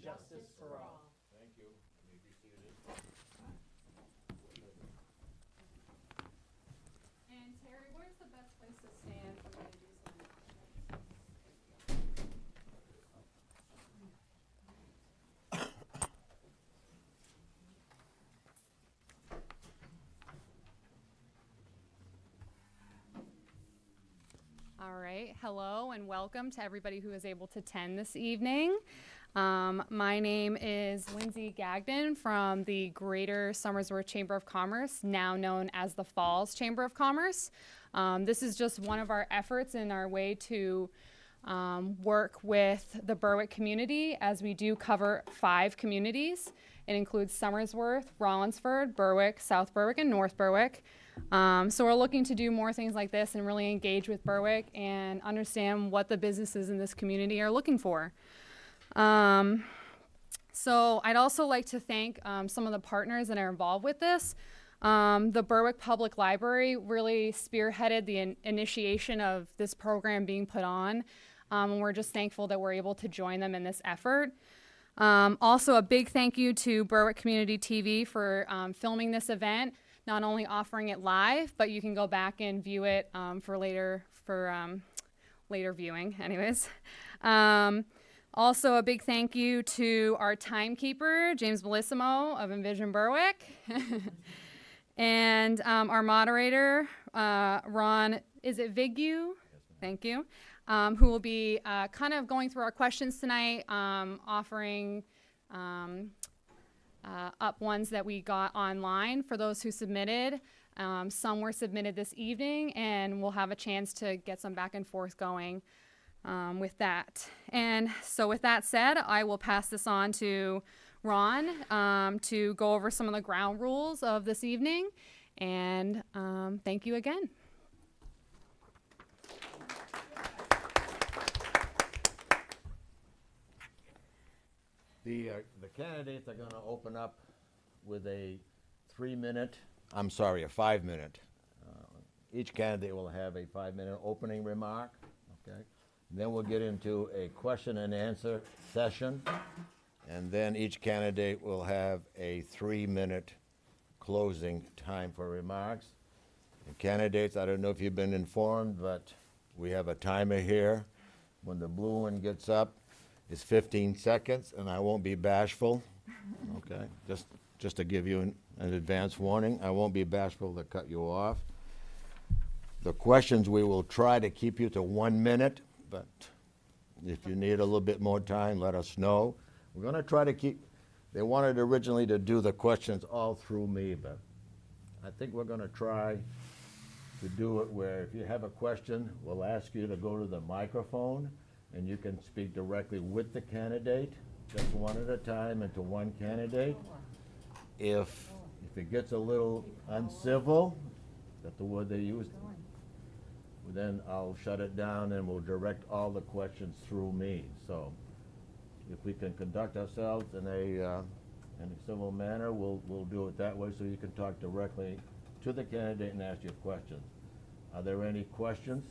justice for all. Thank you. You may be seated. And Terry, where's the best place to stand for me to do some announcements? All right, hello and welcome to everybody who is able to attend this evening. My name is Lindsay Gagnon from the Greater Somersworth Chamber of Commerce, now known as the Falls Chamber of Commerce. This is just one of our efforts in our way to work with the Berwick community, as we do cover 5 communities. It includes Somersworth, Rollinsford, Berwick, South Berwick, and North Berwick. So we're looking to do more things like this and really engage with Berwick and understand what the businesses in this community are looking for. So I'd also like to thank some of the partners that are involved with this. The Berwick Public Library really spearheaded the initiation of this program being put on, and we're just thankful that we're able to join them in this effort. Also, a big thank you to Berwick Community TV for filming this event, not only offering it live, but you can go back and view it for later viewing. Anyways. Also, a big thank you to our timekeeper, James Bellissimo of Envision Berwick, and our moderator, Ron, is it Vigu? Yes, thank you, who will be kind of going through our questions tonight, offering up ones that we got online for those who submitted. Some were submitted this evening, and we'll have a chance to get some back and forth going with that. And so with that said, I will pass this on to Ron to go over some of the ground rules of this evening. And thank you again. The candidates are going to open up with a 5-minute. Each candidate will have a 5-minute opening remark. Okay. Then we'll get into a question and answer session, and then each candidate will have a 3-minute closing time for remarks. And candidates, I don't know if you've been informed, but we have a timer here. When the blue one gets up, it's 15 seconds, and I won't be bashful. Okay, just to give you an advance warning, I won't be bashful to cut you off. The questions, we will try to keep you to 1 minute, but if you need a little bit more time, let us know. We're going to try to keep, they wanted originally to do the questions all through me, but I think we're going to try to do it where if you have a question, we'll ask you to go to the microphone and you can speak directly with the candidate, just one at a time and to one candidate. If it gets a little uncivil, that's the word they use, then I'll shut it down and we'll direct all the questions through me. So if we can conduct ourselves in a civil manner, we'll do it that way so you can talk directly to the candidate and ask your questions. Are there any questions?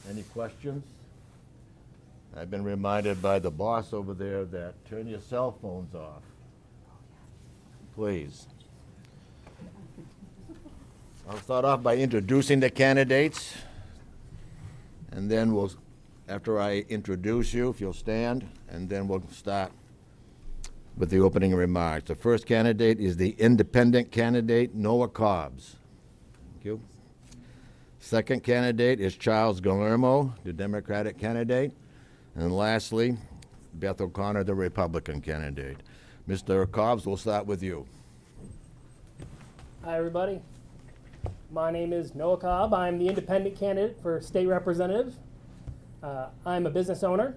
Any questions? I've been reminded by the boss over there that turn your cell phones off, please. I'll start off by introducing the candidates, and then after I introduce you, if you'll stand, and then we'll start with the opening remarks. The first candidate is the independent candidate, Noah Cobbs. Thank you. Second candidate is Charles Galemmo, the Democratic candidate. And lastly, Beth O'Connor, the Republican candidate. Mr. Cobbs, we'll start with you. Hi, everybody. My name is Noah Cobb. I'm the independent candidate for state representative. I'm a business owner.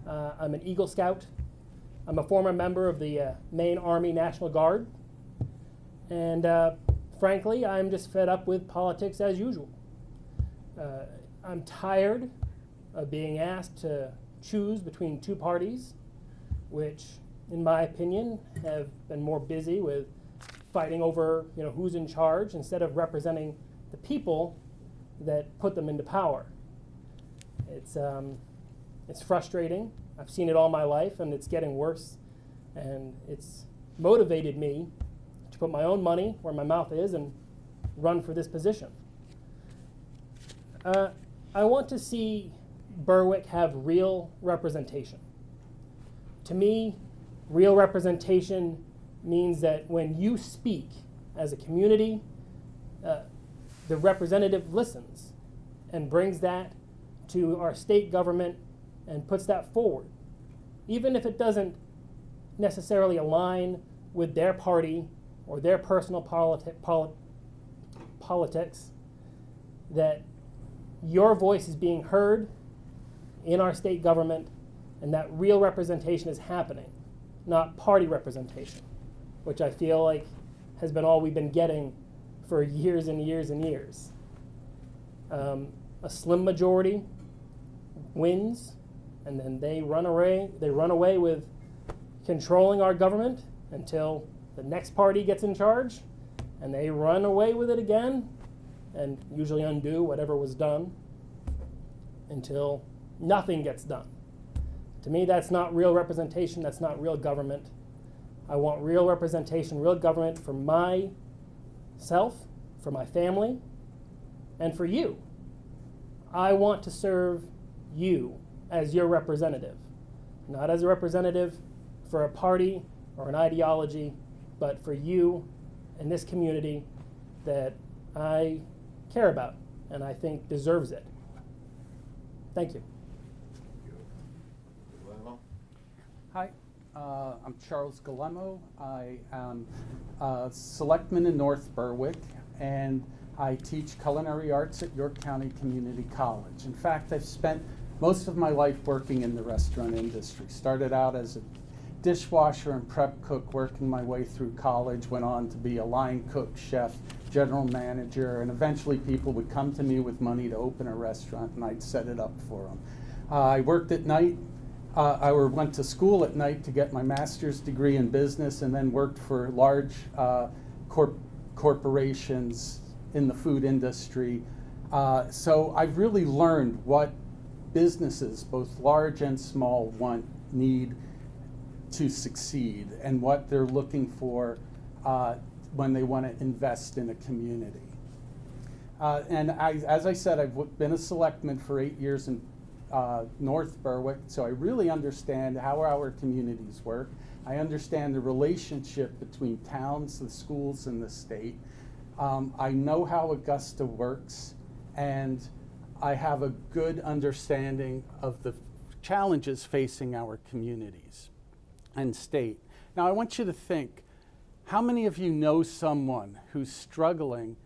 I'm an Eagle Scout. I'm a former member of the Maine Army National Guard. And frankly, I'm just fed up with politics as usual. I'm tired of being asked to choose between 2 parties, which, in my opinion, have been more busy with fighting over, who's in charge instead of representing the people that put them into power. It's frustrating I've seen it all my life, and it's getting worse. And it's motivated me to put my own money where my mouth is and run for this position. I want to see Berwick have real representation. To me, real representation means that when you speak as a community, the representative listens and brings that to our state government and puts that forward. Even if it doesn't necessarily align with their party or their personal politics, that your voice is being heard in our state government and that real representation is happening, not party representation, which I feel like has been all we've been getting for years and years and years. A slim majority wins, and then they run away with controlling our government until the next party gets in charge, and they run away with it again and usually undo whatever was done until nothing gets done. To me, that's not real representation. That's not real government. I want real representation, real government for myself, for my family, and for you. I want to serve you as your representative, not as a representative for a party or an ideology, but for you in this community that I care about and I think deserves it. Thank you. Galemmo? Hi, I'm Charles Galemmo. I am a selectman in North Berwick, and I teach culinary arts at York County Community College. In fact, I've spent most of my life working in the restaurant industry. Started out as a dishwasher and prep cook, working my way through college, went on to be a line cook, chef, general manager, and eventually people would come to me with money to open a restaurant and I'd set it up for them. I worked at night. I went to school at night to get my master's degree in business and then worked for large corporations in the food industry. So I've really learned what businesses, both large and small, need to succeed and what they're looking for when they want to invest in a community. And as I said, I've been a selectman for 8 years in North Berwick, so I really understand how our communities work. I understand the relationship between towns, the schools, and the state. I know how Augusta works, and I have a good understanding of the challenges facing our communities and state. Now, I want you to think, how many of you know someone who's struggling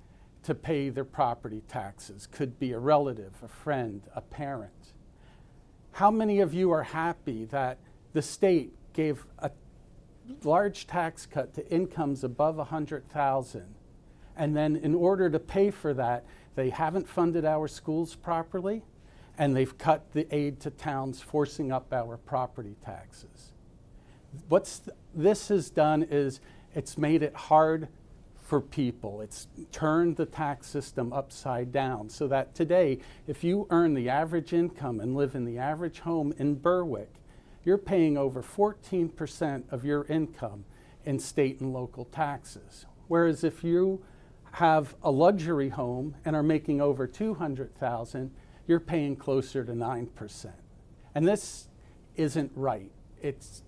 to pay their property taxes? Could be a relative, a friend, a parent. How many of you are happy that the state gave a large tax cut to incomes above $100,000, and then in order to pay for that, they haven't funded our schools properly, and they've cut the aid to towns, forcing up our property taxes? What this has done is it's made it hard for people. It's turned the tax system upside down so that today, if you earn the average income and live in the average home in Berwick, you're paying over 14% of your income in state and local taxes. Whereas if you have a luxury home and are making over $200,000, you're paying closer to 9%. And this isn't right. It's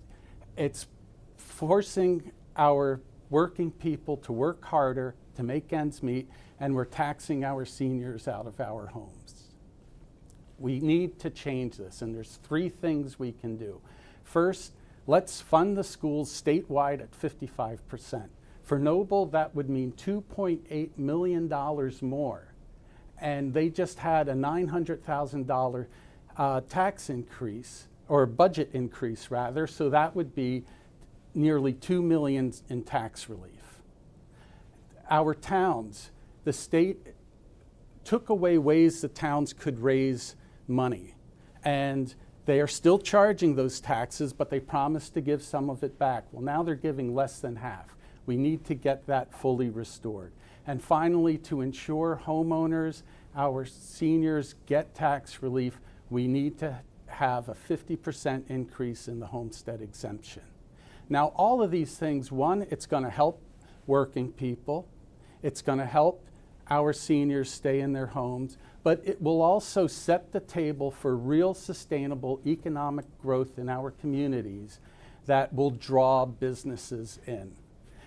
forcing our working people to work harder to make ends meet, and we're taxing our seniors out of our homes. We need to change this, and there's 3 things we can do. First, let's fund the schools statewide at 55%. For Noble, that would mean $2.8 million more. And they just had a $900,000 tax increase, or budget increase rather, so that would be nearly $2 million in tax relief. Our towns, the state took away ways the towns could raise money, and they are still charging those taxes, but they promised to give some of it back. Well, now they're giving less than half. We need to get that fully restored. And finally, to ensure homeowners, our seniors get tax relief, we need to have a 50% increase in the homestead exemption. Now, all of these things, one, it's going to help working people. It's going to help our seniors stay in their homes, but it will also set the table for real sustainable economic growth in our communities that will draw businesses in.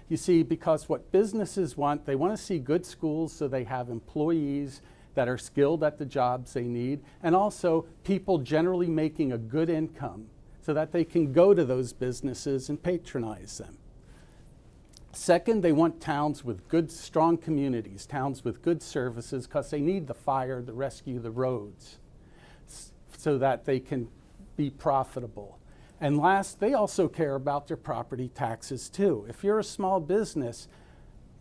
You see, because what businesses want, they want to see good schools so they have employees that are skilled at the jobs they need, and also people generally making a good income so that they can go to those businesses and patronize them. Second, they want towns with good, strong communities, towns with good services, because they need the fire, the rescue, the roads, so that they can be profitable. And last, they also care about their property taxes too. If you're a small business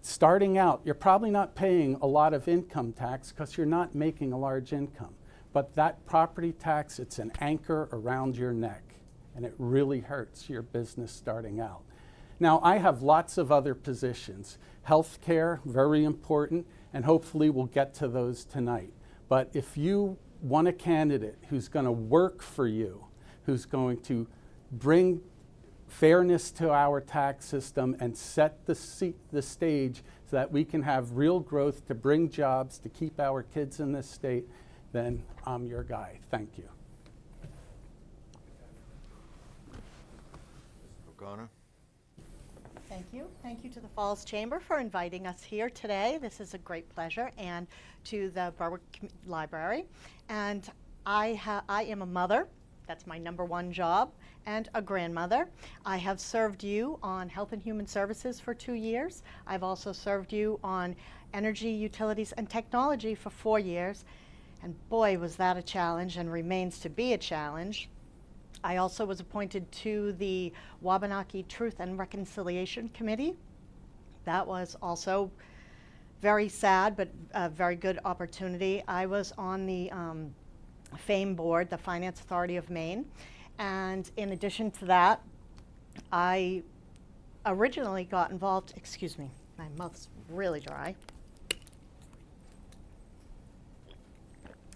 starting out, you're probably not paying a lot of income tax because you're not making a large income. But that property tax, it's an anchor around your neck, and it really hurts your business starting out. Now, I have lots of other positions. Healthcare, very important, and hopefully we'll get to those tonight. But if you want a candidate who's going to work for you, who's going to bring fairness to our tax system and set the stage so that we can have real growth to bring jobs, to keep our kids in this state, then I'm your guy. Thank you. O'Connor? Thank you. Thank you to the Falls Chamber for inviting us here today. This is a great pleasure, and to the Berwick Library. And I am a mother. That's my #1 job, and a grandmother. I have served you on Health and Human Services for 2 years. I've also served you on Energy, Utilities, and Technology for 4 years. And boy, was that a challenge, and remains to be a challenge. I also was appointed to the Wabanaki Truth and Reconciliation Committee. That was also very sad, but a very good opportunity. I was on the FAME board, the Finance Authority of Maine. And in addition to that, I originally got involved, excuse me, my mouth's really dry.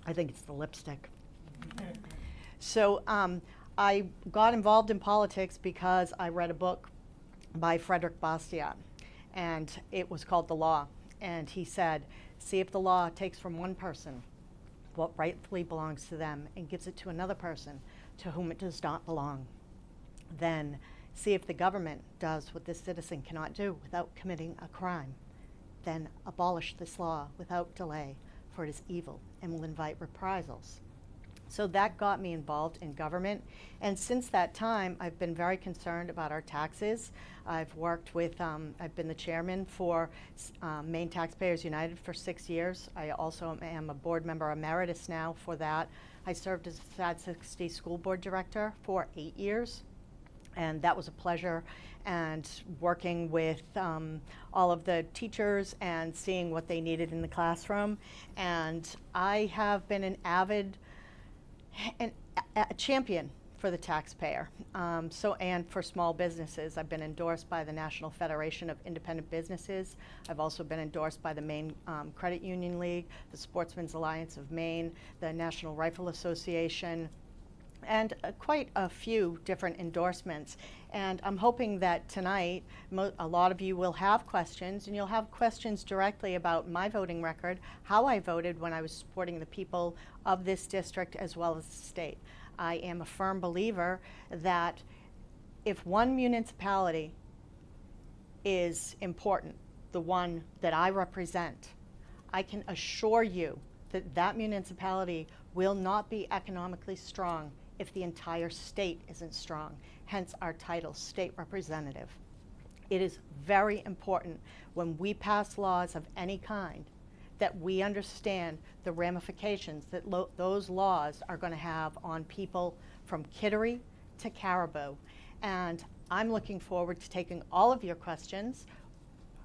I think it's the lipstick. So I got involved in politics because I read a book by Frederick Bastiat, and it was called The Law. And he said, see if the law takes from one person what rightfully belongs to them and gives it to another person to whom it does not belong. Then see if the government does what this citizen cannot do without committing a crime. Then abolish this law without delay, for it is evil and will invite reprisals. So that got me involved in government, and since that time I've been very concerned about our taxes. I've worked with, I've been the chairman for Maine Taxpayers United for 6 years. I also am a board member emeritus now for that. I served as SAD 60 school board director for 8 years, and that was a pleasure, and working with all of the teachers and seeing what they needed in the classroom. And I have been an avid and a champion for the taxpayer, and for small businesses. I've been endorsed by the National Federation of Independent Businesses. I've also been endorsed by the Maine Credit Union League, the Sportsmen's Alliance of Maine, the National Rifle Association, and quite a few different endorsements. And I'm hoping that tonight a lot of you will have questions, and you'll have questions directly about my voting record, how I voted when I was supporting the people of this district as well as the state. I am a firm believer that if one municipality is important, the one that I represent, I can assure you that that municipality will not be economically strong if the entire state isn't strong, hence our title, state representative. It is very important when we pass laws of any kind that we understand the ramifications that those laws are going to have on people from Kittery to Caribou. And I'm looking forward to taking all of your questions.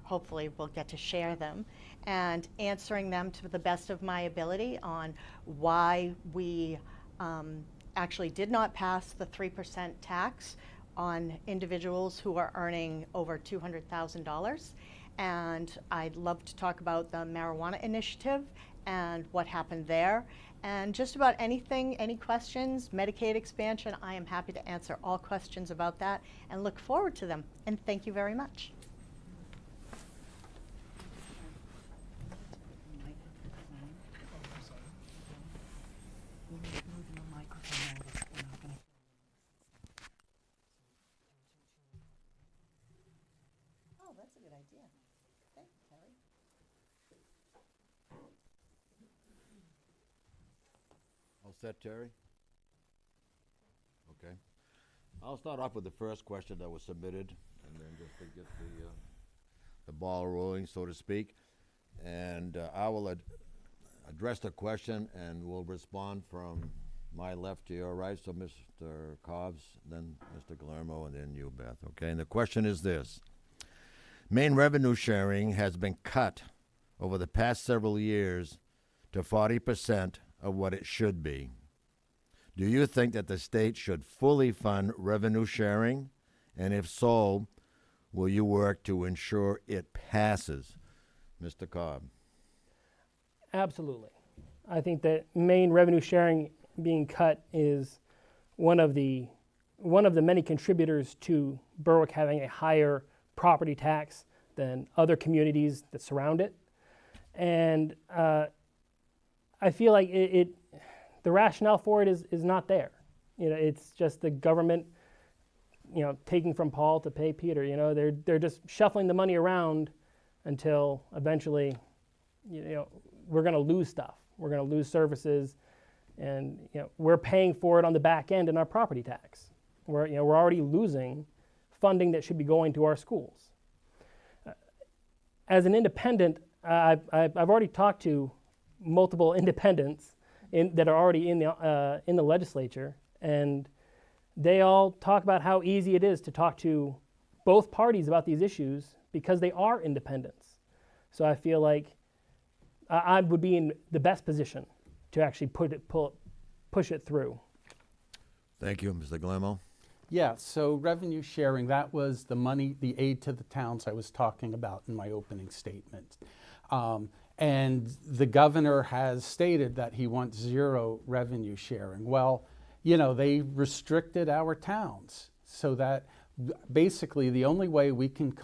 Hopefully we'll get to share them and answering them to the best of my ability on why we actually did not pass the 3% tax on individuals who are earning over $200,000. And I'd love to talk about the marijuana initiative and what happened there, And just about anything, any questions, Medicaid expansion, I am happy to answer all questions about that and look forward to them. And thank you very much. Oh, that's a good idea. Thank you, Terry. All set, Terry? Okay. I'll start off with the first question that was submitted, and then just to get the ball rolling, so to speak. And I will address the question, and will respond from my left to your right. So Mr. Cobb's, then Mr. Galemmo, and then you, Beth. Okay. And the question is this: Maine revenue sharing has been cut over the past several years to 40% of what it should be. Do you think that the state should fully fund revenue sharing? And if so, will you work to ensure it passes? Mr. Cobb. Absolutely. I think that Maine revenue sharing being cut is one of the many contributors to Berwick having a higher property tax than other communities that surround it. And I feel like the rationale for it is not there. You know, it's just the government, you know, taking from Paul to pay Peter. You know, they're just shuffling the money around until eventually, you know, we're going to lose stuff. We're going to lose services, and you know, we're paying for it on the back end in our property tax. We're already losing funding that should be going to our schools. As an independent, I've already talked to multiple independents that are already in the legislature, and they all talk about how easy it is to talk to both parties about these issues because they are independents. So I feel like I would be in the best position to actually push it through. Thank you, Mr. Galemmo. Yeah, so revenue sharing, that was the money, the aid to the towns I was talking about in my opening statement. And the governor has stated that he wants zero revenue sharing. Well, you know, they restricted our towns so that basically the only way we can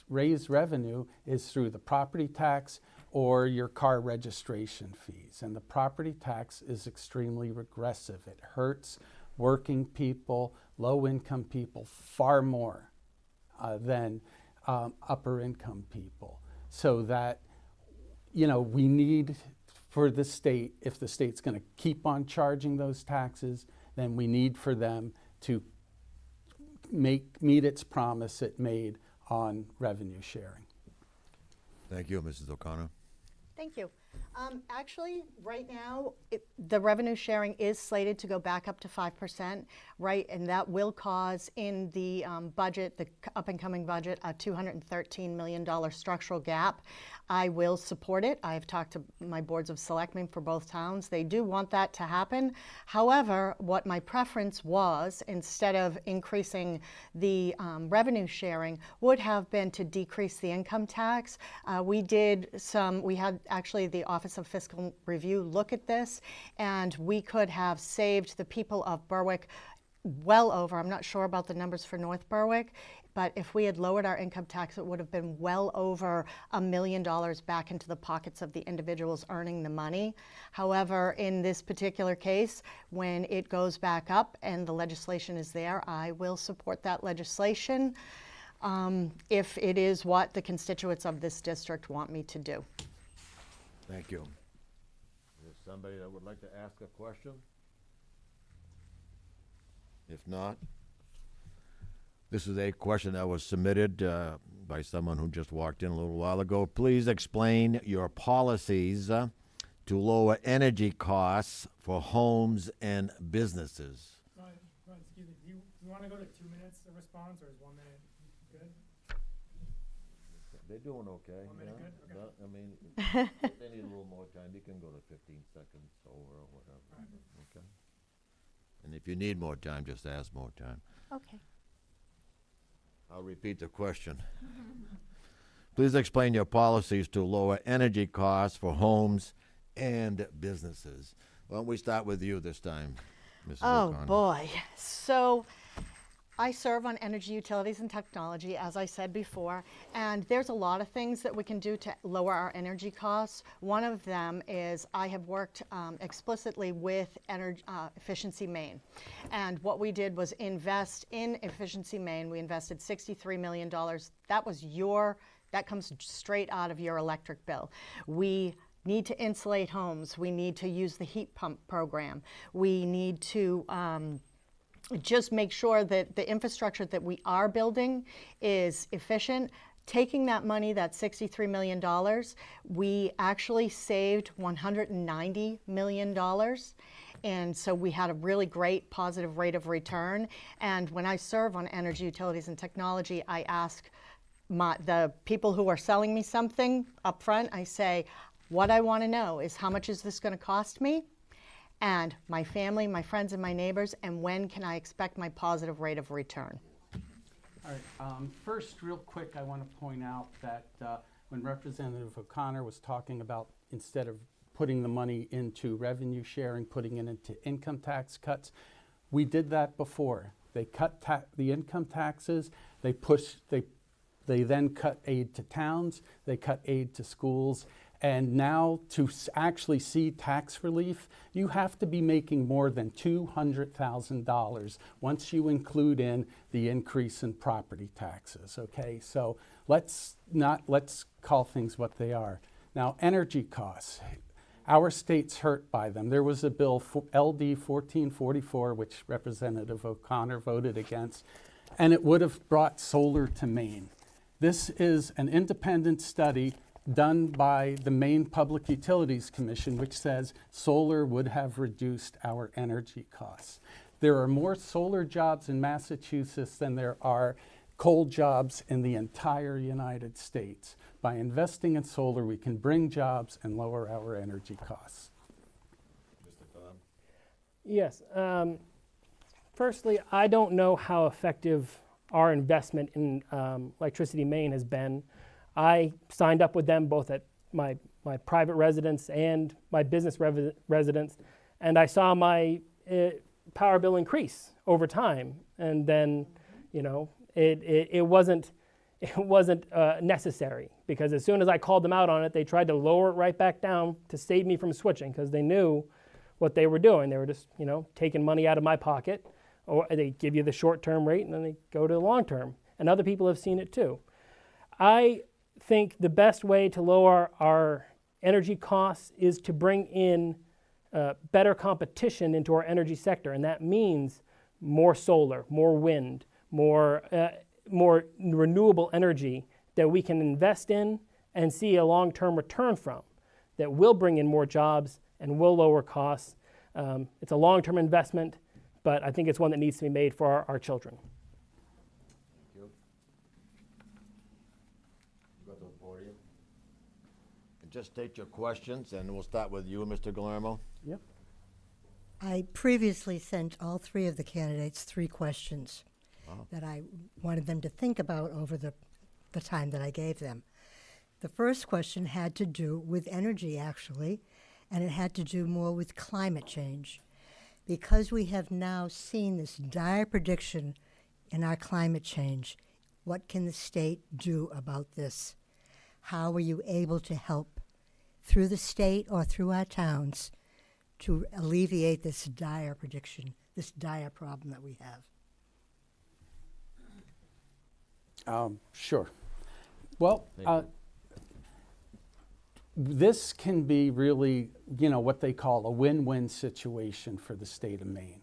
raise revenue is through the property tax or your car registration fees. And the property tax is extremely regressive. It hurts working people, low-income people far more than upper-income people. So that, you know, we need for the state, if the state's going to keep on charging those taxes, then we need for them to meet its promise it made on revenue sharing. Thank you, Mrs. O'Connor. Thank you. Actually, right now, the revenue sharing is slated to go back up to 5%, right? And that will cause in the budget, the up-and-coming budget, a $213 million structural gap. I will support it. I've talked to my boards of selectmen for both towns. They do want that to happen. However, what my preference was, instead of increasing the revenue sharing, would have been to decrease the income tax. We had actually the Office of Fiscal Review look at this, and we could have saved the people of Berwick well over, I'm not sure about the numbers for North Berwick, but if we had lowered our income tax, it would have been well over $1 million back into the pockets of the individuals earning the money. However, in this particular case, when it goes back up and the legislation is there, I will support that legislation if it is what the constituents of this district want me to do. Thank you. Is there somebody that would like to ask a question? If not, this is a question that was submitted by someone who just walked in a little while ago. Please explain your policies to lower energy costs for homes and businesses. Ron, excuse me, do you want to go to 2 minutes of response, or is 1 minute good? They're doing okay. 1 minute good? Okay. No, I mean, if they need a little more time, you can go to 15 seconds over or whatever. Right. Okay. And if you need more time, just ask more time. Okay. I'll repeat the question. Please explain your policies to lower energy costs for homes and businesses. Why don't we start with you this time, Mrs. Oh, O'Connor? boy. So I serve on energy, utilities, and technology, as I said before, and there's a lot of things that we can do to lower our energy costs. One of them is I have worked explicitly with Efficiency Maine, and what we did was invest in Efficiency Maine. We invested $63 million. That comes straight out of your electric bill. We need to insulate homes. We need to use the heat pump program. We need to just make sure that the infrastructure that we are building is efficient. Taking that money, that $63 million, we actually saved $190 million. And so we had a really great positive rate of return. And when I serve on energy, utilities, and technology, I ask the people who are selling me something up front, I say, what I want to know is how much is this going to cost me? And my family, my friends, and my neighbors, and when can I expect my positive rate of return? All right, first, real quick, I want to point out that when Representative O'Connor was talking about instead of putting the money into revenue sharing, putting it into income tax cuts, we did that before. They cut the income taxes, they then cut aid to towns, they cut aid to schools, and now to actually see tax relief, you have to be making more than $200,000 once you include in the increase in property taxes, okay? So let's call things what they are. Now, energy costs. Our state's hurt by them. There was a bill, LD 1444, which Representative O'Connor voted against, and it would have brought solar to Maine. This is an independent study done by the Maine Public Utilities Commission, which says solar would have reduced our energy costs. There are more solar jobs in Massachusetts than there are coal jobs in the entire United States. By investing in solar, we can bring jobs and lower our energy costs. Mr. Cobb? Yes. Firstly, I don't know how effective our investment in Electricity Maine has been. I signed up with them both at my private residence and my business residence, and I saw my power bill increase over time. And then, it wasn't necessary, because as soon as I called them out on it, they tried to lower it right back down to save me from switching, because they knew what they were doing. They were just, taking money out of my pocket, or they give you the short-term rate and then they go to the long-term. And other people have seen it too. I think the best way to lower our energy costs is to bring in better competition into our energy sector, and that means more solar, more wind, more renewable energy that we can invest in and see a long-term return from, that will bring in more jobs and will lower costs. It's a long-term investment, but I think it's one that needs to be made for our children. Thank you. Go to the podium. And just state your questions, and we'll start with you, Mr. Galemmo. Yep. I previously sent all three of the candidates 3 questions that I wanted them to think about over the time that I gave them. The first question had to do with energy, actually, and it had to do more with climate change. Because we have now seen this dire prediction in our climate change, what can the state do about this? How are you able to help through the state or through our towns to alleviate this dire prediction, this dire problem that we have? Sure. Well, this can be really, what they call a win-win situation for the state of Maine.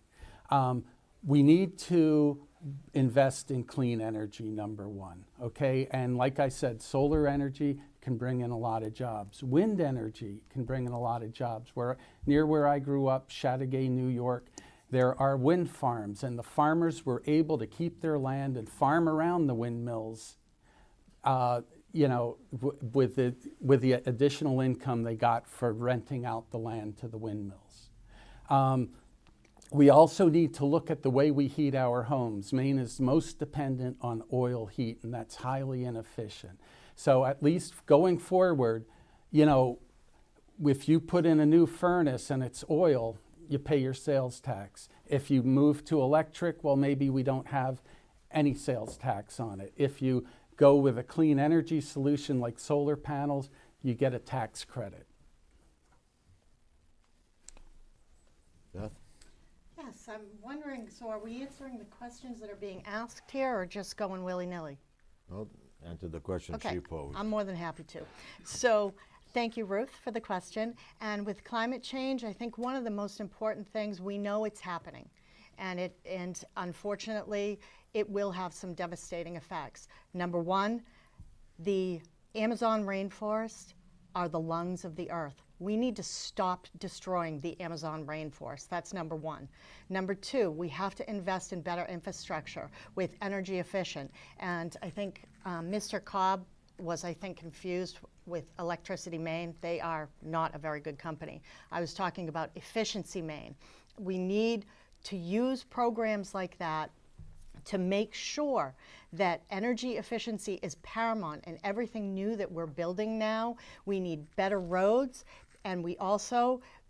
We need to invest in clean energy, number one, okay? And like I said, solar energy can bring in a lot of jobs. Wind energy can bring in a lot of jobs. Near where I grew up, Chateaugay, New York, there are wind farms, and the farmers were able to keep their land and farm around the windmills, with the additional income they got for renting out the land to the windmills. We also need to look at the way we heat our homes. Maine is most dependent on oil heat, and that's highly inefficient. So at least going forward, if you put in a new furnace and it's oil, you pay your sales tax. If you move to electric, well, maybe we don't have any sales tax on it. If you go with a clean energy solution like solar panels, you get a tax credit. Beth? Yes, I'm wondering, so are we answering the questions that are being asked here or just going willy-nilly? Well, answer the question Okay, she posed. I'm more than happy to. So, thank you, Ruth, for the question. And with climate change, I think one of the most important things, we know it's happening. And unfortunately, it will have some devastating effects. Number one, the Amazon rainforest are the lungs of the earth. We need to stop destroying the Amazon rainforest. That's number one. Number two, we have to invest in better infrastructure with energy efficient. And I think Mr. Cobb was, I think, confused with Electricity Maine. They are not a very good company. I was talking about Efficiency Maine. We need to use programs like that to make sure that energy efficiency is paramount in everything new that we're building now. We need better roads, and we have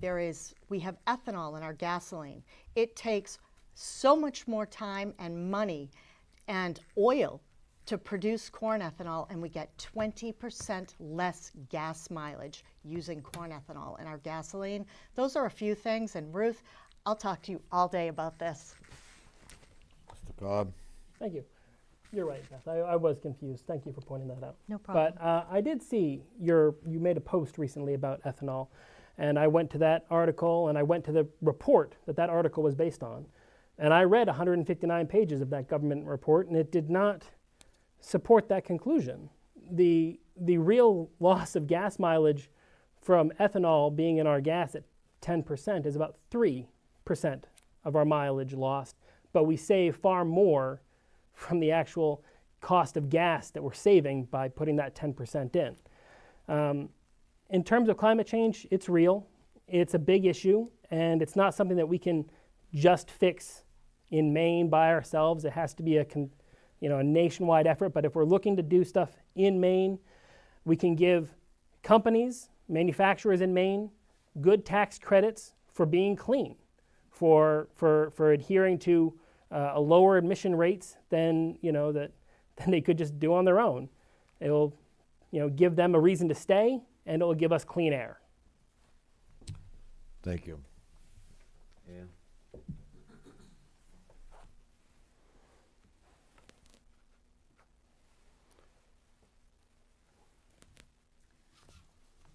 ethanol in our gasoline. It takes so much more time and money and oil to produce corn ethanol, and we get 20% less gas mileage using corn ethanol in our gasoline. Those are a few things, and Ruth, I'll talk to you all day about this. Mr. Cobb? Thank you. You're right, Beth. I was confused. Thank you for pointing that out. No problem. But I did see you made a post recently about ethanol, and I went to that article and I went to the report that article was based on, and I read 159 pages of that government report, and it did not support that conclusion. The real loss of gas mileage from ethanol being in our gas at 10% is about 3% of our mileage lost, but we save far more from the actual cost of gas that we're saving by putting that 10% in. In terms of climate change, it's real, it's a big issue, and it's not something that we can just fix in Maine by ourselves. It has to be a nationwide effort, but if we're looking to do stuff in Maine, we can give companies, manufacturers in Maine, good tax credits for being clean, for adhering to a lower emission rates than they could just do on their own. It will give them a reason to stay, and it will give us clean air. Thank you. Ann?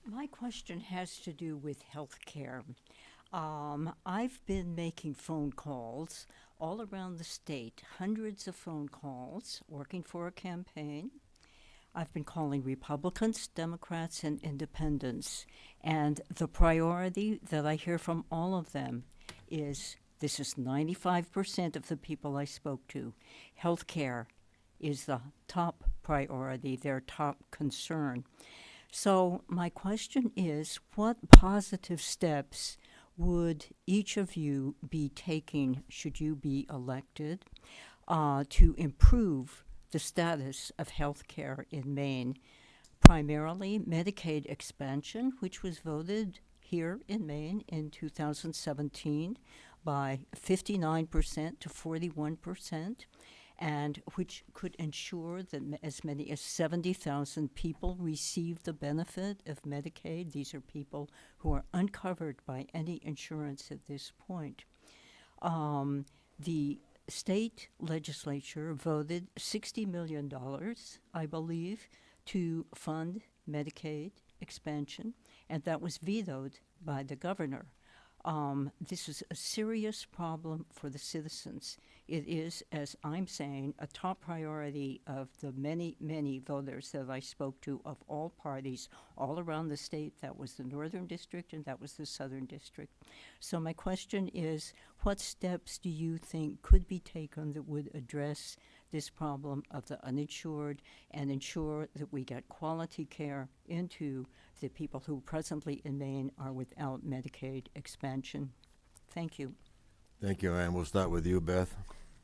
My question has to do with health care. I've been making phone calls all around the state, hundreds of phone calls, working for a campaign. I've been calling Republicans, Democrats, and independents. And the priority that I hear from all of them is, this is 95% of the people I spoke to, health care is the top priority, their top concern. So my question is, what positive steps would each of you be taking, should you be elected, to improve the status of health care in Maine? Primarily Medicaid expansion, which was voted here in Maine in 2017 by 59% to 41%. And which could ensure that as many as 70,000 people receive the benefit of Medicaid. These are people who are uncovered by any insurance at this point. The state legislature voted $60 million, I believe, to fund Medicaid expansion, and that was vetoed by the governor. This is a serious problem for the citizens. It is, as I'm saying, a top priority of the many, many voters that I spoke to of all parties all around the state. That was the Northern District and that was the Southern District. So my question is, what steps do you think could be taken that would address this problem of the uninsured and ensure that we get quality care into the people who presently in Maine are without Medicaid expansion? Thank you. Thank you, Ann. We'll start with you, Beth.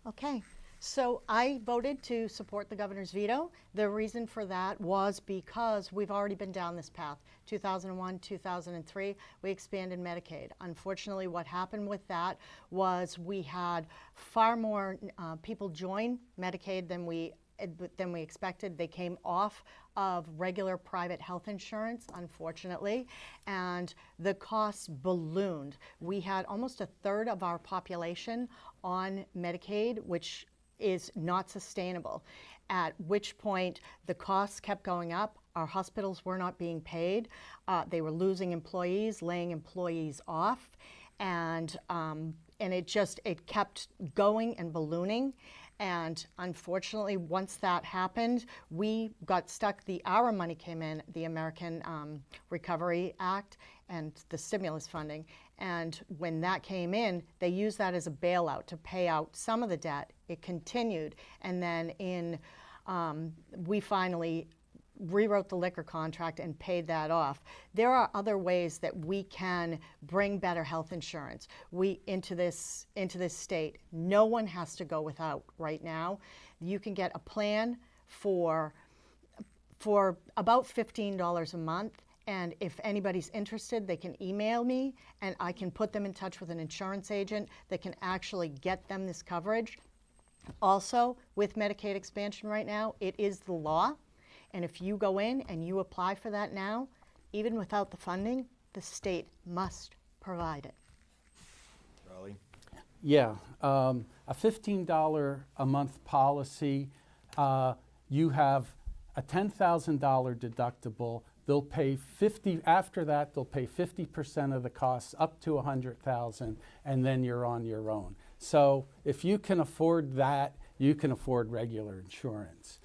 Okay, So I voted to support the governor's veto. The reason for that was because we've already been down this path. 2001, 2003, we expanded Medicaid. Unfortunately, what happened with that was we had far more people join Medicaid than we expected. They came off of regular private health insurance, unfortunately, and the costs ballooned. We had almost a third of our population on Medicaid, which is not sustainable, at which point the costs kept going up. Our hospitals were not being paid. They were losing employees, laying employees off, and it kept going and ballooning. And unfortunately, once that happened, we got stuck. Our money came in, the American Recovery Act and the stimulus funding. And when that came in, they used that as a bailout to pay out some of the debt. It continued. And then we finally rewrote the liquor contract and paid that off. There are other ways that we can bring better health insurance into this state. No one has to go without right now. You can get a plan for about $15 a month. And if anybody's interested, they can email me and I can put them in touch with an insurance agent that can actually get them this coverage. Also, with Medicaid expansion right now, it is the law. And if you go in and you apply for that now, even without the funding, the state must provide it. Charlie? Yeah, a $15 a month policy, you have a $10,000 deductible. They'll pay after that, they'll pay 50% of the costs up to $100,000, and then you're on your own. So if you can afford that, you can afford regular insurance.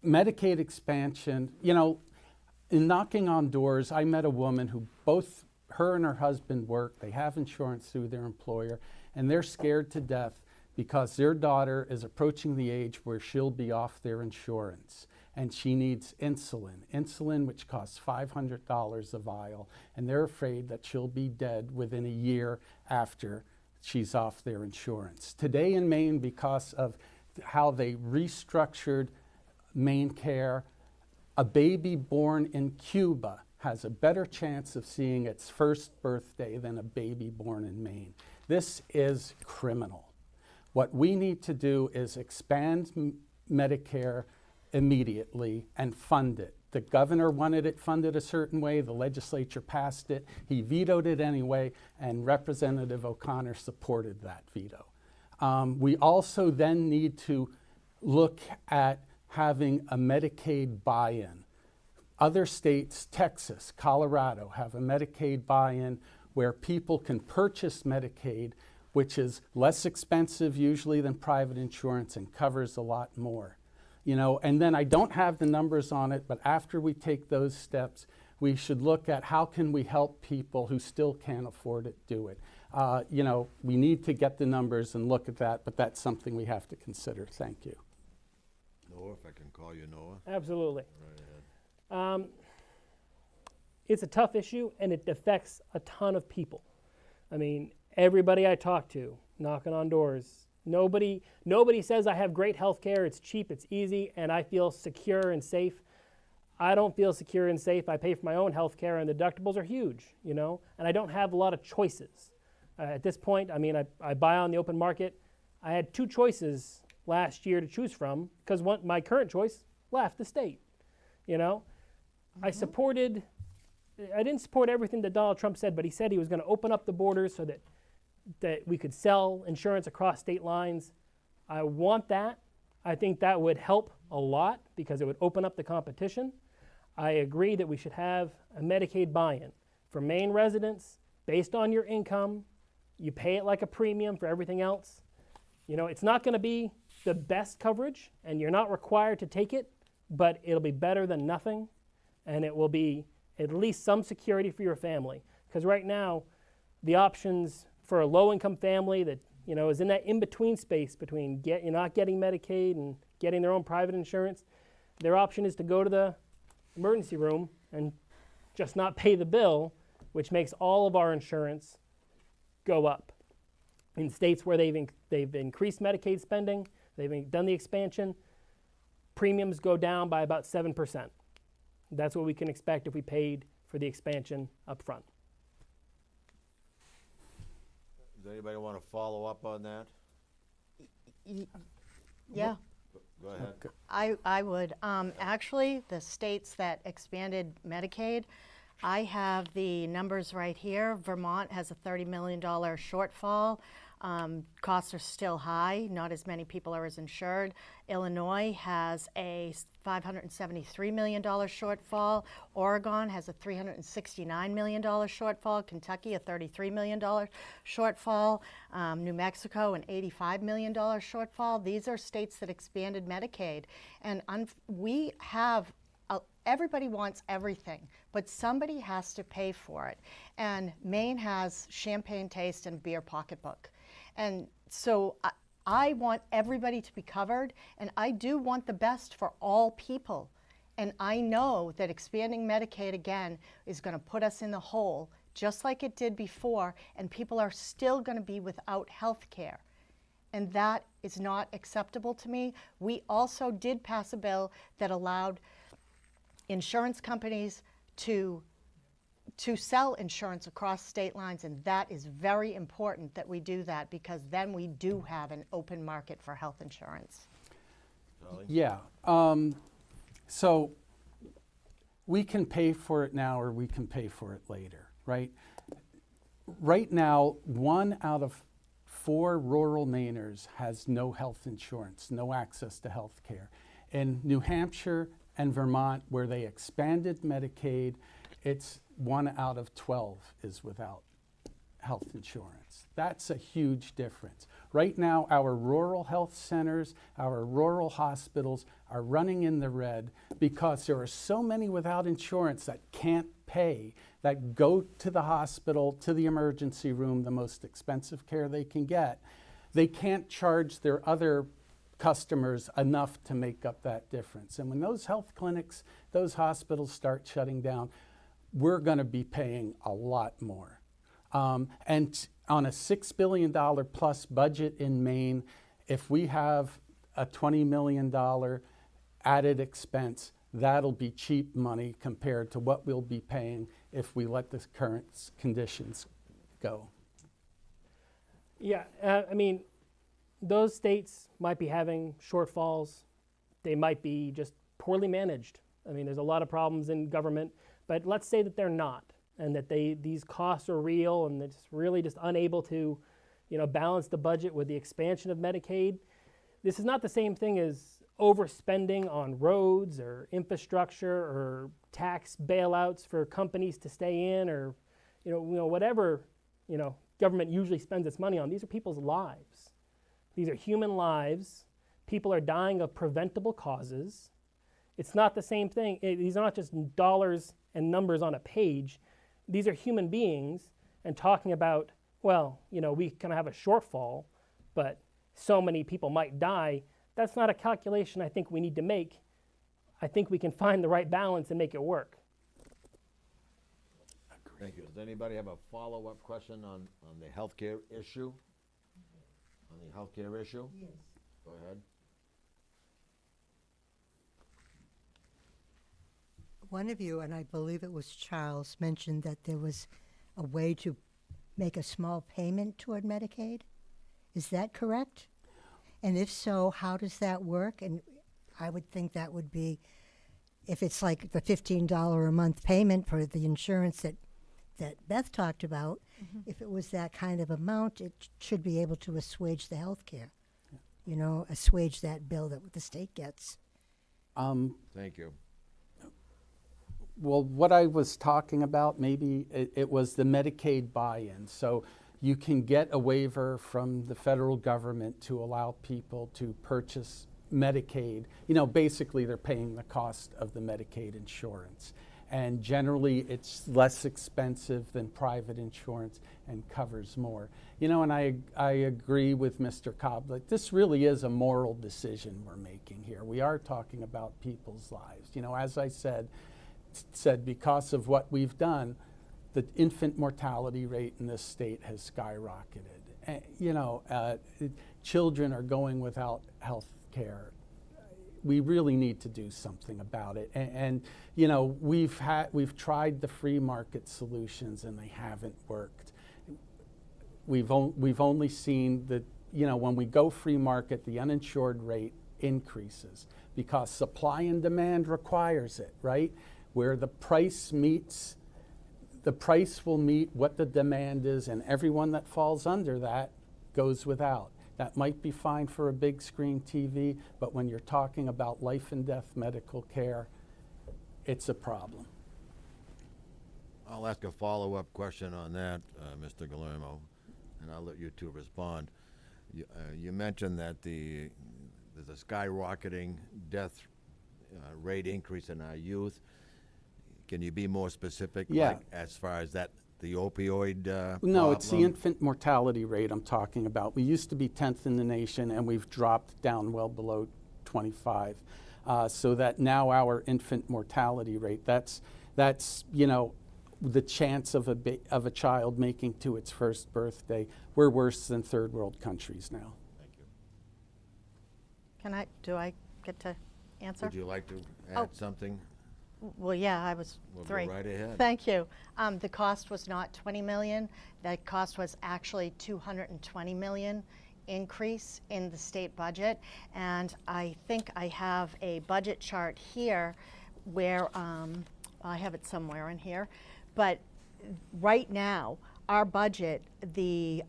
Medicaid expansion, in knocking on doors, I met a woman who both her and her husband work. They have insurance through their employer, and they're scared to death because their daughter is approaching the age where she'll be off their insurance. And she needs insulin, which costs $500 a vial, and they're afraid that she'll be dead within a year after she's off their insurance. Today in Maine, because of how they restructured Maine Care, a baby born in Cuba has a better chance of seeing its first birthday than a baby born in Maine. This is criminal. What we need to do is expand Medicare immediately and fund it. The governor wanted it funded a certain way, the legislature passed it, he vetoed it anyway, and Representative O'Connor supported that veto. We also then need to look at having a Medicaid buy-in. Other states, Texas, Colorado, have a Medicaid buy-in where people can purchase Medicaid, which is less expensive usually than private insurance and covers a lot more. And then I don't have the numbers on it, but after we take those steps, we should look at how can we help people who still can't afford it do it. We need to get the numbers and look at that, but that's something we have to consider. Thank you. Noah, if I can call you Noah. Absolutely. Right ahead. It's a tough issue, and it affects a ton of people. I mean, everybody I talk to, knocking on doors, nobody says I have great health care, it's cheap, it's easy, and I feel secure and safe. I don't feel secure and safe. I pay for my own health care, and the deductibles are huge, and I don't have a lot of choices. At this point, I buy on the open market. I had 2 choices last year to choose from because my current choice left the state. I didn't support everything that Donald Trump said, but he said he was going to open up the borders so that we could sell insurance across state lines. I want that. I think that would help a lot because it would open up the competition. I agree that we should have a Medicaid buy-in for Maine residents based on your income. You pay it like a premium for everything else. It's not going to be the best coverage, and you're not required to take it, but it'll be better than nothing, and it will be at least some security for your family. Because right now, the options for a low-income family that is in that in-between space between not getting Medicaid and getting their own private insurance, their option is to go to the emergency room and just not pay the bill, which makes all of our insurance go up. In states where they've increased Medicaid spending, they've done the expansion, premiums go down by about 7%. That's what we can expect if we paid for the expansion up front. Does anybody want to follow up on that? Yeah. Go ahead. I would. Actually, the states that expanded Medicaid, I have the numbers right here. Vermont has a $30 million shortfall. Costs are still high. Not as many people are as insured. Illinois has a $573 million shortfall. Oregon has a $369 million shortfall. Kentucky, a $33 million shortfall. New Mexico, an $85 million shortfall. These are states that expanded Medicaid. And we have everybody wants everything, but somebody has to pay for it. And Maine has champagne taste and beer pocketbook. And so I want everybody to be covered, and I do want the best for all people. And I know that expanding Medicaid again is going to put us in the hole, just like it did before, and people are still going to be without health care. And that is not acceptable to me. We also did pass a bill that allowed insurance companies to sell insurance across state lines, and that is very important that we do that, because then we do have an open market for health insurance. Charlie? Yeah. So we can pay for it now or we can pay for it later, right? Right now, 1 out of 4 rural Mainers has no health insurance, no access to health care. In New Hampshire and Vermont, where they expanded Medicaid, it's 1 out of 12 is without health insurance. That's a huge difference. Right now, our rural health centers, our rural hospitals are running in the red because there are so many without insurance that can't pay, that go to the hospital, to the emergency room, the most expensive care they can get. They can't charge their other customers enough to make up that difference. And when those health clinics, those hospitals start shutting down, we're going to be paying a lot more. And on a $6 billion plus budget in Maine, if we have a $20 million added expense, that'll be cheap money compared to what we'll be paying if we let the current conditions go. Yeah, I mean, those states might be having shortfalls. They might be just poorly managed. I mean, there's a lot of problems in government, but let's say that they're not, and that these costs are real, and it's really just unable to, balance the budget with the expansion of Medicaid. This is not the same thing as overspending on roads or infrastructure or tax bailouts for companies to stay in, or whatever government usually spends its money on. These are people's lives. These are human lives. People are dying of preventable causes. It's not the same thing. These are not just dollars and numbers on a page. These are human beings, and talking about, we kind of have a shortfall, but so many people might die. That's not a calculation I think we need to make. I think we can find the right balance and make it work. Thank you. Does anybody have a follow-up question on the healthcare issue? On the healthcare issue? Yes. Go ahead. One of you, and I believe it was Charles, mentioned that there was a way to make a small payment toward Medicaid. Is that correct? And if so, how does that work? And I would think that would be, if it's like the $15 a month payment for the insurance that Beth talked about, if it was that kind of amount, it should be able to assuage the health care, assuage that bill that the state gets. Thank you. Well, what I was talking about, maybe it was the Medicaid buy-in. So you can get a waiver from the federal government to allow people to purchase Medicaid. Basically they're paying the cost of the Medicaid insurance. And generally it's less expensive than private insurance and covers more. And I agree with Mr. Cobb that this really is a moral decision we're making here. We are talking about people's lives. As I said, because of what we've done, the infant mortality rate in this state has skyrocketed. Children are going without health care. We really need to do something about it. And we've tried the free market solutions and they haven't worked. We've only seen that, when we go free market, the uninsured rate increases because supply and demand requires it, right? Where the price will meet what the demand is, and everyone that falls under that goes without. That might be fine for a big screen TV, but when you're talking about life and death medical care, it's a problem. I'll ask a follow-up question on that, Mr. Galemmo, and I'll let you two respond. You mentioned that there's a skyrocketing death rate increase in our youth. Can you be more specific? Yeah. Like, as far as that, the opioid No, it's the problem? infant mortality rate I'm talking about. We used to be 10th in the nation, and we've dropped down well below 25. So that now our infant mortality rate, that's the chance of a child making to its first birthday. We're worse than third world countries now. Thank you. Do I get to answer? Would you like to add something? Well, yeah, I was We'll three. go right ahead. Thank you. The cost was not 20 million. The cost was actually 220 million increase in the state budget. And I think I have a budget chart here where, I have it somewhere in here, but right now, our budget, the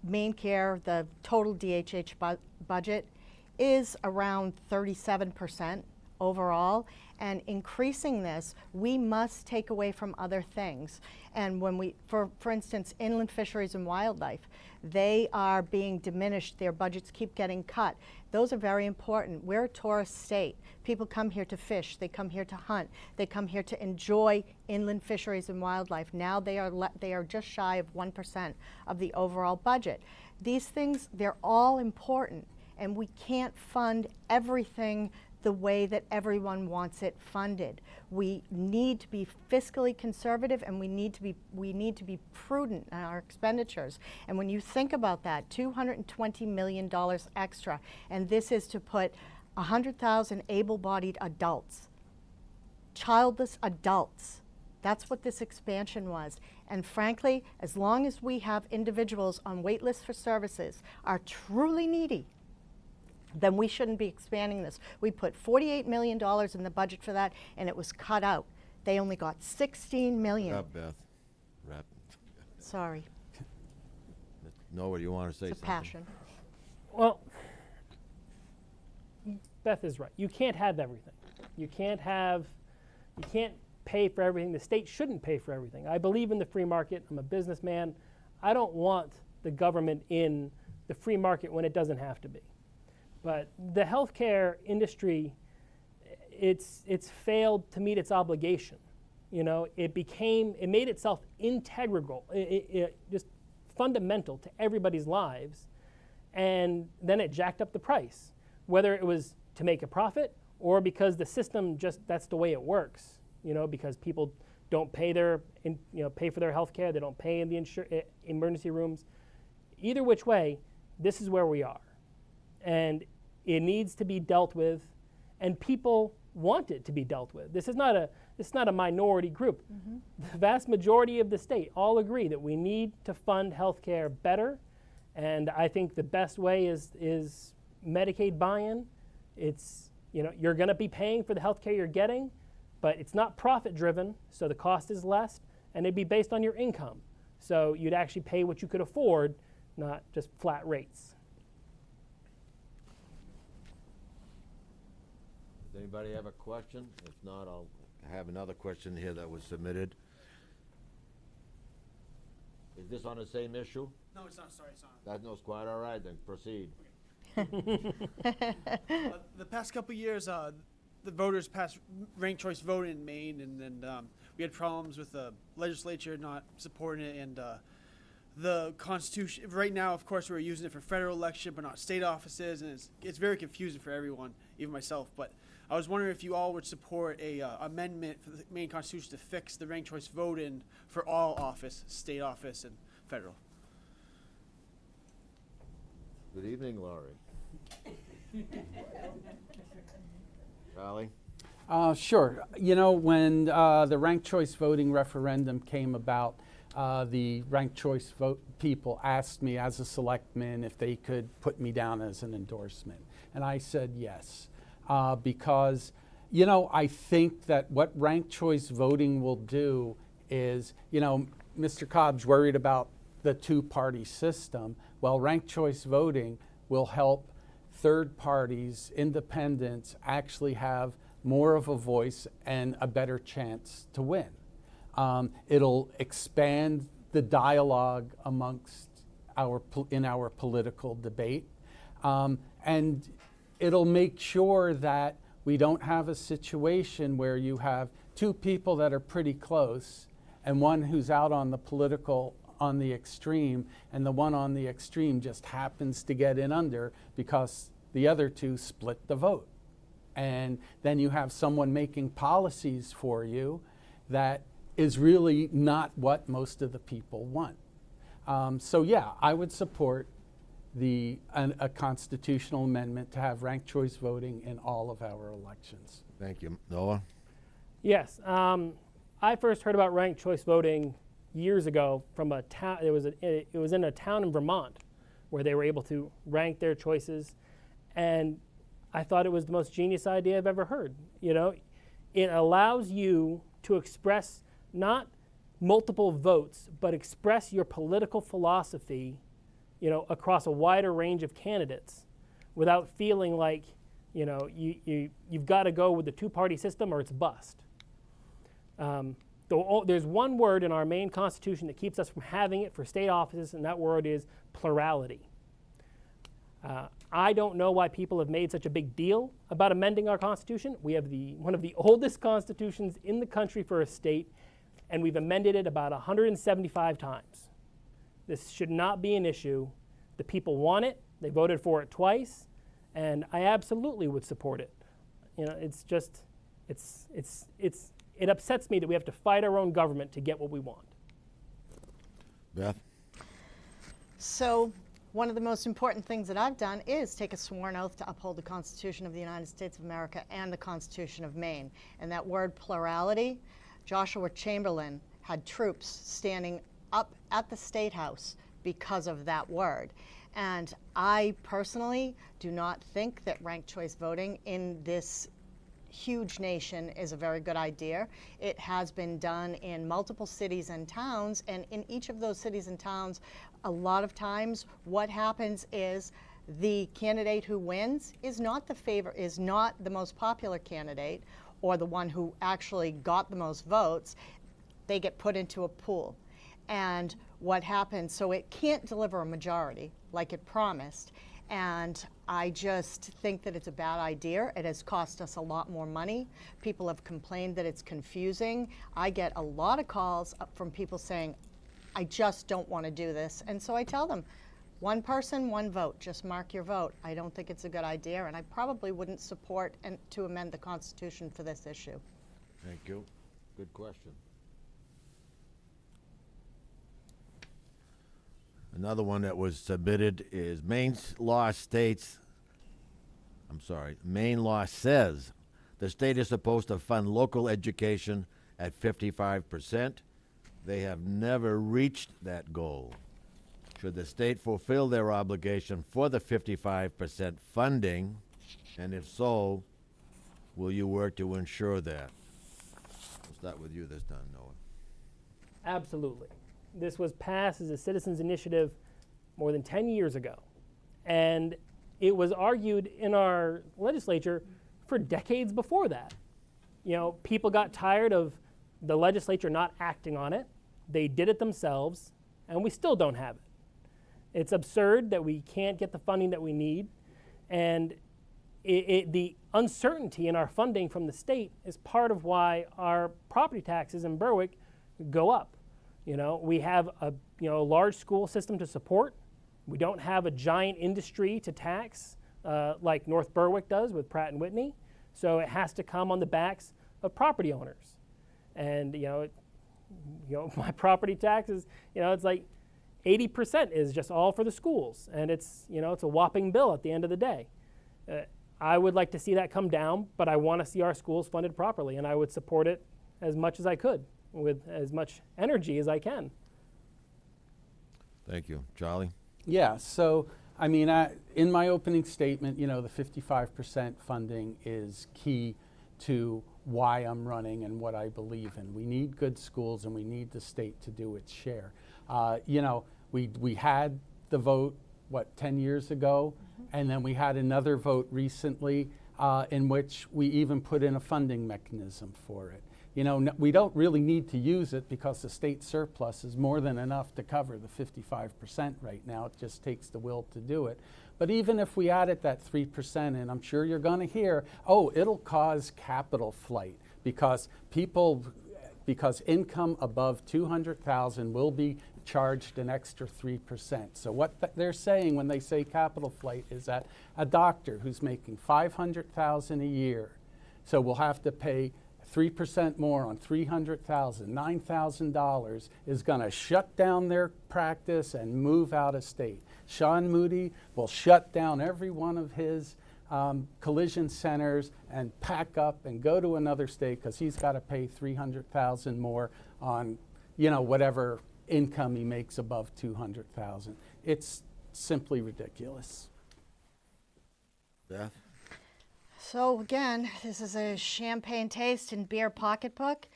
main care, the total DHH budget is around 37% overall, and increasing this, we must take away from other things. And when we, for instance, inland fisheries and wildlife, they are being diminished, their budgets keep getting cut. Those are very important. We're a tourist state. People come here to fish, they come here to hunt, they come here to enjoy inland fisheries and wildlife. Now they are just shy of 1% of the overall budget. These things, they're all important, and we can't fund everything the way that everyone wants it funded. We need to be fiscally conservative, and we need to be prudent in our expenditures. And when you think about that, $220 million extra, and this is to put 100,000 able-bodied adults, childless adults. That's what this expansion was. And frankly, as long as we have individuals on wait lists for services are truly needy, then we shouldn't be expanding this. We put $48 million in the budget for that, and it was cut out. They only got $16 million. Beth. Wrap. Sorry, Noah, you want to say it's a something? passion. Well, Beth is right. You can't have everything. You can't pay for everything. The state shouldn't pay for everything. I believe in the free market. I'm a businessman. I don't want the government in the free market when it doesn't have to be. But the healthcare industry, it's failed to meet its obligation. It made itself integral, just fundamental to everybody's lives, and then it jacked up the price, whether it was to make a profit or because the system that's the way it works. Because people don't pay pay for their healthcare, they don't pay in the emergency rooms. Either which way, this is where we are. And it needs to be dealt with, and people want it to be dealt with. This is not a minority group. Mm-hmm. The vast majority of the state all agree that we need to fund healthcare better, and I think the best way is Medicaid buy-in. It's you're going to be paying for the healthcare you're getting, but it's not profit-driven, so the cost is less, and it'd be based on your income. So you'd actually pay what you could afford, not just flat rates. Does anybody have a question? If not, I'll have another question here that was submitted. Is this on the same issue? No, it's not. Sorry, it's not. That's quite all right, then proceed. The past couple of years, the voters passed ranked choice voting in Maine, and then we had problems with the legislature not supporting it, and the Constitution. Right now, of course, we're using it for federal election, but not state offices, and it's very confusing for everyone, even myself. But I was wondering if you all would support a amendment for the Maine Constitution to fix the ranked choice voting for all office, state office and federal. Good evening, Laurie. Charlie? Sure. You know, when the ranked choice voting referendum came about, the ranked choice vote people asked me as a selectman if they could put me down as an endorsement. And I said yes, because, you know, I think that what ranked choice voting will do is, you know, Mr. Cobb's worried about the two-party system. Well, ranked choice voting will help third parties, independents, actually have more of a voice and a better chance to win. It'll expand the dialogue amongst in our political debate, and it'll make sure that we don't have a situation where you have two people that are pretty close and one who's out on the extreme, and the one on the extreme just happens to get in under because the other two split the vote. And then you have someone making policies for you that is really not what most of the people want. So yeah, I would support a constitutional amendment to have ranked choice voting in all of our elections. Thank you. Noah? Yes, I first heard about ranked choice voting years ago from a town. It was in a town in Vermont where they were able to rank their choices, and I thought it was the most genius idea I've ever heard. You know, it allows you to express not multiple votes, but express your political philosophy, you know, across a wider range of candidates without feeling like, you know, you've got to go with the two-party system or it's bust. There's one word in our Maine Constitution that keeps us from having it for state offices, and that word is plurality. I don't know why people have made such a big deal about amending our Constitution. We have one of the oldest constitutions in the country for a state, and we've amended it about 175 times. This should not be an issue. The people want it. They voted for it twice, and I absolutely would support it. You know, it's just, it upsets me that we have to fight our own government to get what we want. Beth? So one of the most important things that I've done is take a sworn oath to uphold the Constitution of the United States of America and the Constitution of Maine. And that word plurality, Joshua Chamberlain had troops standing up at the State House because of that word. And I personally do not think that ranked choice voting in this huge nation is a very good idea. It has been done in multiple cities and towns, and in each of those cities and towns, a lot of times what happens is the candidate who wins is not the most popular candidate or the one who actually got the most votes. They get put into a pool. And what happens, so it can't deliver a majority like it promised. And I just think that it's a bad idea. It has cost us a lot more money. People have complained that it's confusing. I get a lot of calls from people saying, I just don't want to do this. And so I tell them, one person, one vote. Just mark your vote. I don't think it's a good idea, and I probably wouldn't support to amend the Constitution for this issue. Thank you. Good question. Another one that was submitted is Maine law says the state is supposed to fund local education at 55%. They have never reached that goal. Should the state fulfill their obligation for the 55% funding? And if so, will you work to ensure that? We'll start with you this time, Noah. Absolutely. This was passed as a citizens' initiative more than 10 years ago. And it was argued in our legislature for decades before that. You know, people got tired of the legislature not acting on it. They did it themselves, and we still don't have it. It's absurd that we can't get the funding that we need, and the uncertainty in our funding from the state is part of why our property taxes in Berwick go up. You know, we have a large school system to support. We don't have a giant industry to tax like North Berwick does with Pratt & Whitney. So it has to come on the backs of property owners. And, my property taxes, it's like 80% is just all for the schools. And it's a whopping bill at the end of the day. I would like to see that come down, but I want to see our schools funded properly, and I would support it as much as I could with as much energy as I can. Thank you. Charlie? Yeah, so I mean, in my opening statement, the 55% funding is key to why I'm running and what I believe in. We need good schools, and we need the state to do its share. We had the vote, 10 years ago, and then we had another vote recently in which we even put in a funding mechanism for it. We don't really need to use it because the state surplus is more than enough to cover the 55% right now. It just takes the will to do it. But even if we added that 3%, and I'm sure you're going to hear, it'll cause capital flight because income above 200,000 will be charged an extra 3%. So what they're saying when they say capital flight is that a doctor who's making $500,000 a year, so will have to pay 3% more on $300,000, $9,000 is going to shut down their practice and move out of state. Sean Moody will shut down every one of his collision centers and pack up and go to another state because he's got to pay $300,000 more on, whatever income he makes above 200,000. It's simply ridiculous. Beth? So again, this is a champagne taste and beer pocketbook.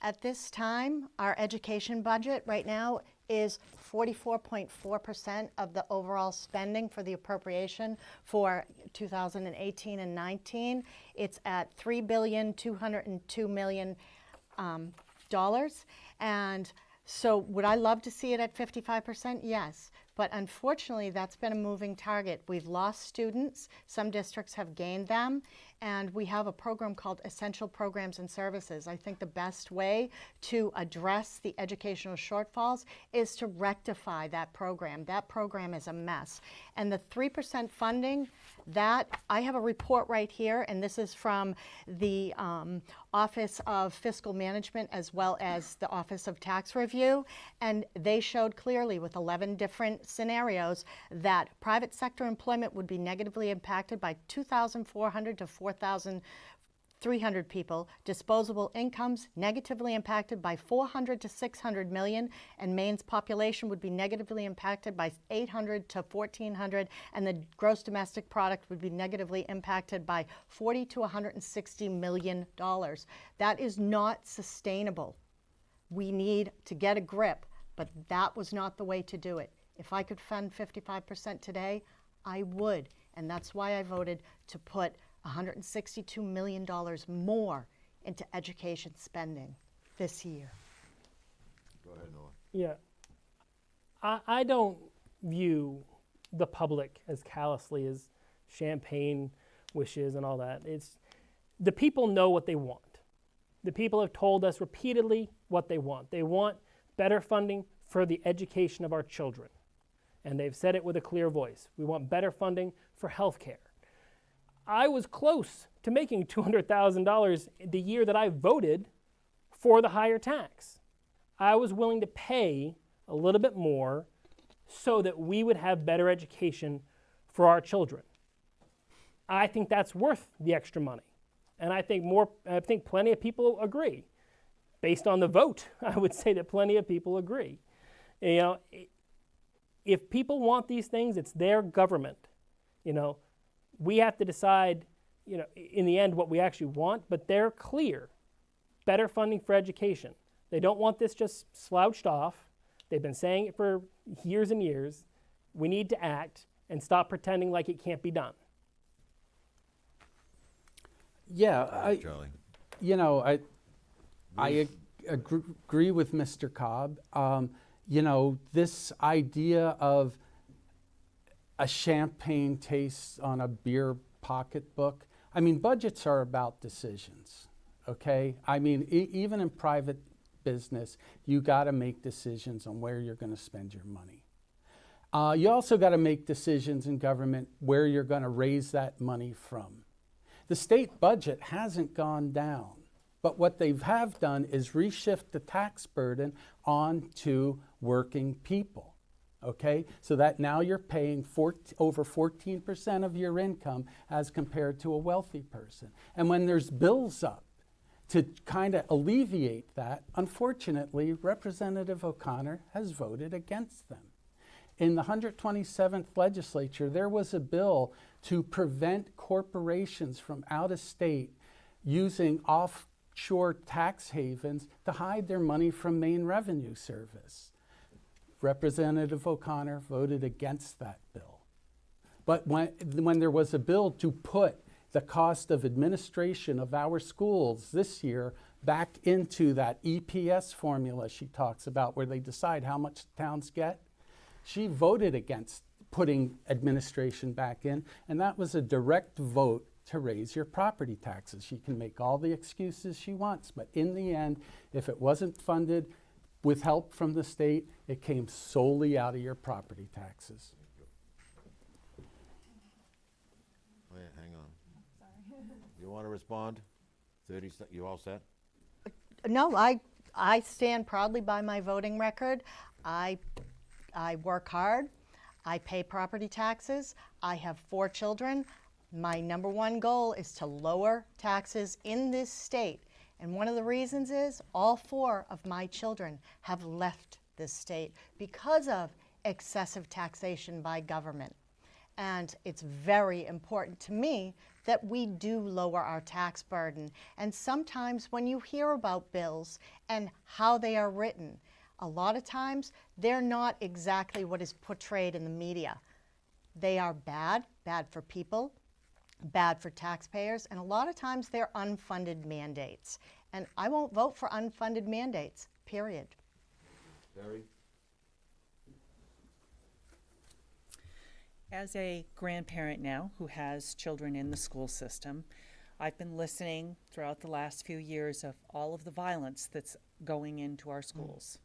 At this time, our education budget right now is 44.4% of the overall spending for the appropriation for 2018 and 19. It's at $3,202,000,000. And so would I love to see it at 55%? Yes. But unfortunately, that's been a moving target. We've lost students. Some districts have gained them. And we have a program called Essential Programs and Services. I think the best way to address the educational shortfalls is to rectify that program. That program is a mess. And the 3% funding, I have a report right here, and this is from the Office of Fiscal Management as well as the Office of Tax Review, and they showed clearly with 11 different scenarios that private sector employment would be negatively impacted by 2,400 to 4,300 people, disposable incomes negatively impacted by 400 to 600 million, and Maine's population would be negatively impacted by 800 to 1,400, and the gross domestic product would be negatively impacted by 40 to 160 million dollars. That is not sustainable. We need to get a grip, but that was not the way to do it. If I could fund 55% today, I would, and that's why I voted to put $162 million more into education spending this year. Go ahead, Noah. Yeah. I don't view the public as callously as champagne wishes and all that. The people know what they want. The people have told us repeatedly what they want. They want better funding for the education of our children. And they've said it with a clear voice. We want better funding for health care. I was close to making $200,000 the year that I voted for the higher tax. I was willing to pay a little bit more so that we would have better education for our children. I think that's worth the extra money. And I think plenty of people agree. Based on the vote, I would say that plenty of people agree. If people want these things, it's their government. We have to decide, in the end what we actually want, but they're clear. Better funding for education. They don't want this just slouched off. They've been saying it for years and years. We need to act and stop pretending like it can't be done. Yeah, Charlie. I agree with Mr. Cobb. This idea of a champagne taste on a beer pocketbook. I mean, budgets are about decisions, okay? I mean, even in private business, you got to make decisions on where you're going to spend your money. You also got to make decisions in government where you're going to raise that money from. The state budget hasn't gone down, but what they have done is reshift the tax burden onto working people. Okay, so that now you're paying over 14% of your income as compared to a wealthy person. And when there's bills up to kind of alleviate that, unfortunately, Representative O'Connor has voted against them. In the 127th legislature, there was a bill to prevent corporations from out of state using offshore tax havens to hide their money from Maine Revenue Service. Representative O'Connor voted against that bill. But when there was a bill to put the cost of administration of our schools this year back into that EPS formula she talks about, where they decide how much towns get, she voted against putting administration back in, and that was a direct vote to raise your property taxes. She can make all the excuses she wants, but in the end, if it wasn't funded with help from the state, it came solely out of your property taxes. Wait, hang on. You want to respond? 30 seconds. You all set? No, I stand proudly by my voting record. I work hard. I pay property taxes. I have 4 children. My number one goal is to lower taxes in this state. And one of the reasons is all 4 of my children have left this state because of excessive taxation by government. And it's very important to me that we do lower our tax burden. And sometimes when you hear about bills and how they are written, a lot of times they're not exactly what is portrayed in the media. They are bad for people, bad for taxpayers, and a lot of times they're unfunded mandates. And I won't vote for unfunded mandates, period. Barry? As a grandparent now who has children in the school system, I've been listening throughout the last few years of all of the violence that's going into our schools.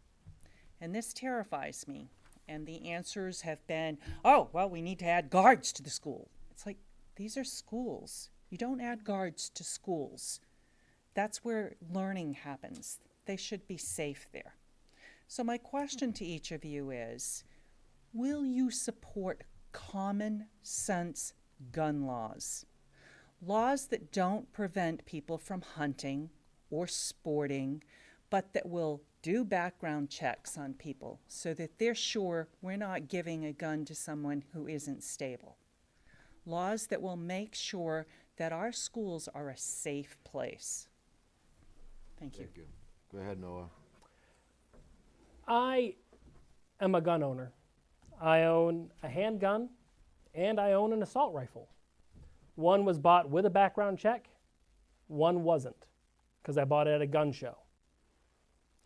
And this terrifies me. And the answers have been, oh, well, we need to add guards to the school. It's like, these are schools. You don't add guards to schools. That's where learning happens. They should be safe there. So my question to each of you is, will you support common sense gun laws? Laws that don't prevent people from hunting or sporting, but that will do background checks on people so that they're sure we're not giving a gun to someone who isn't stable. Laws that will make sure that our schools are a safe place. Thank you. Thank you. Go ahead, Noah. I am a gun owner. I own a handgun and I own an assault rifle. One was bought with a background check, one wasn't, because I bought it at a gun show.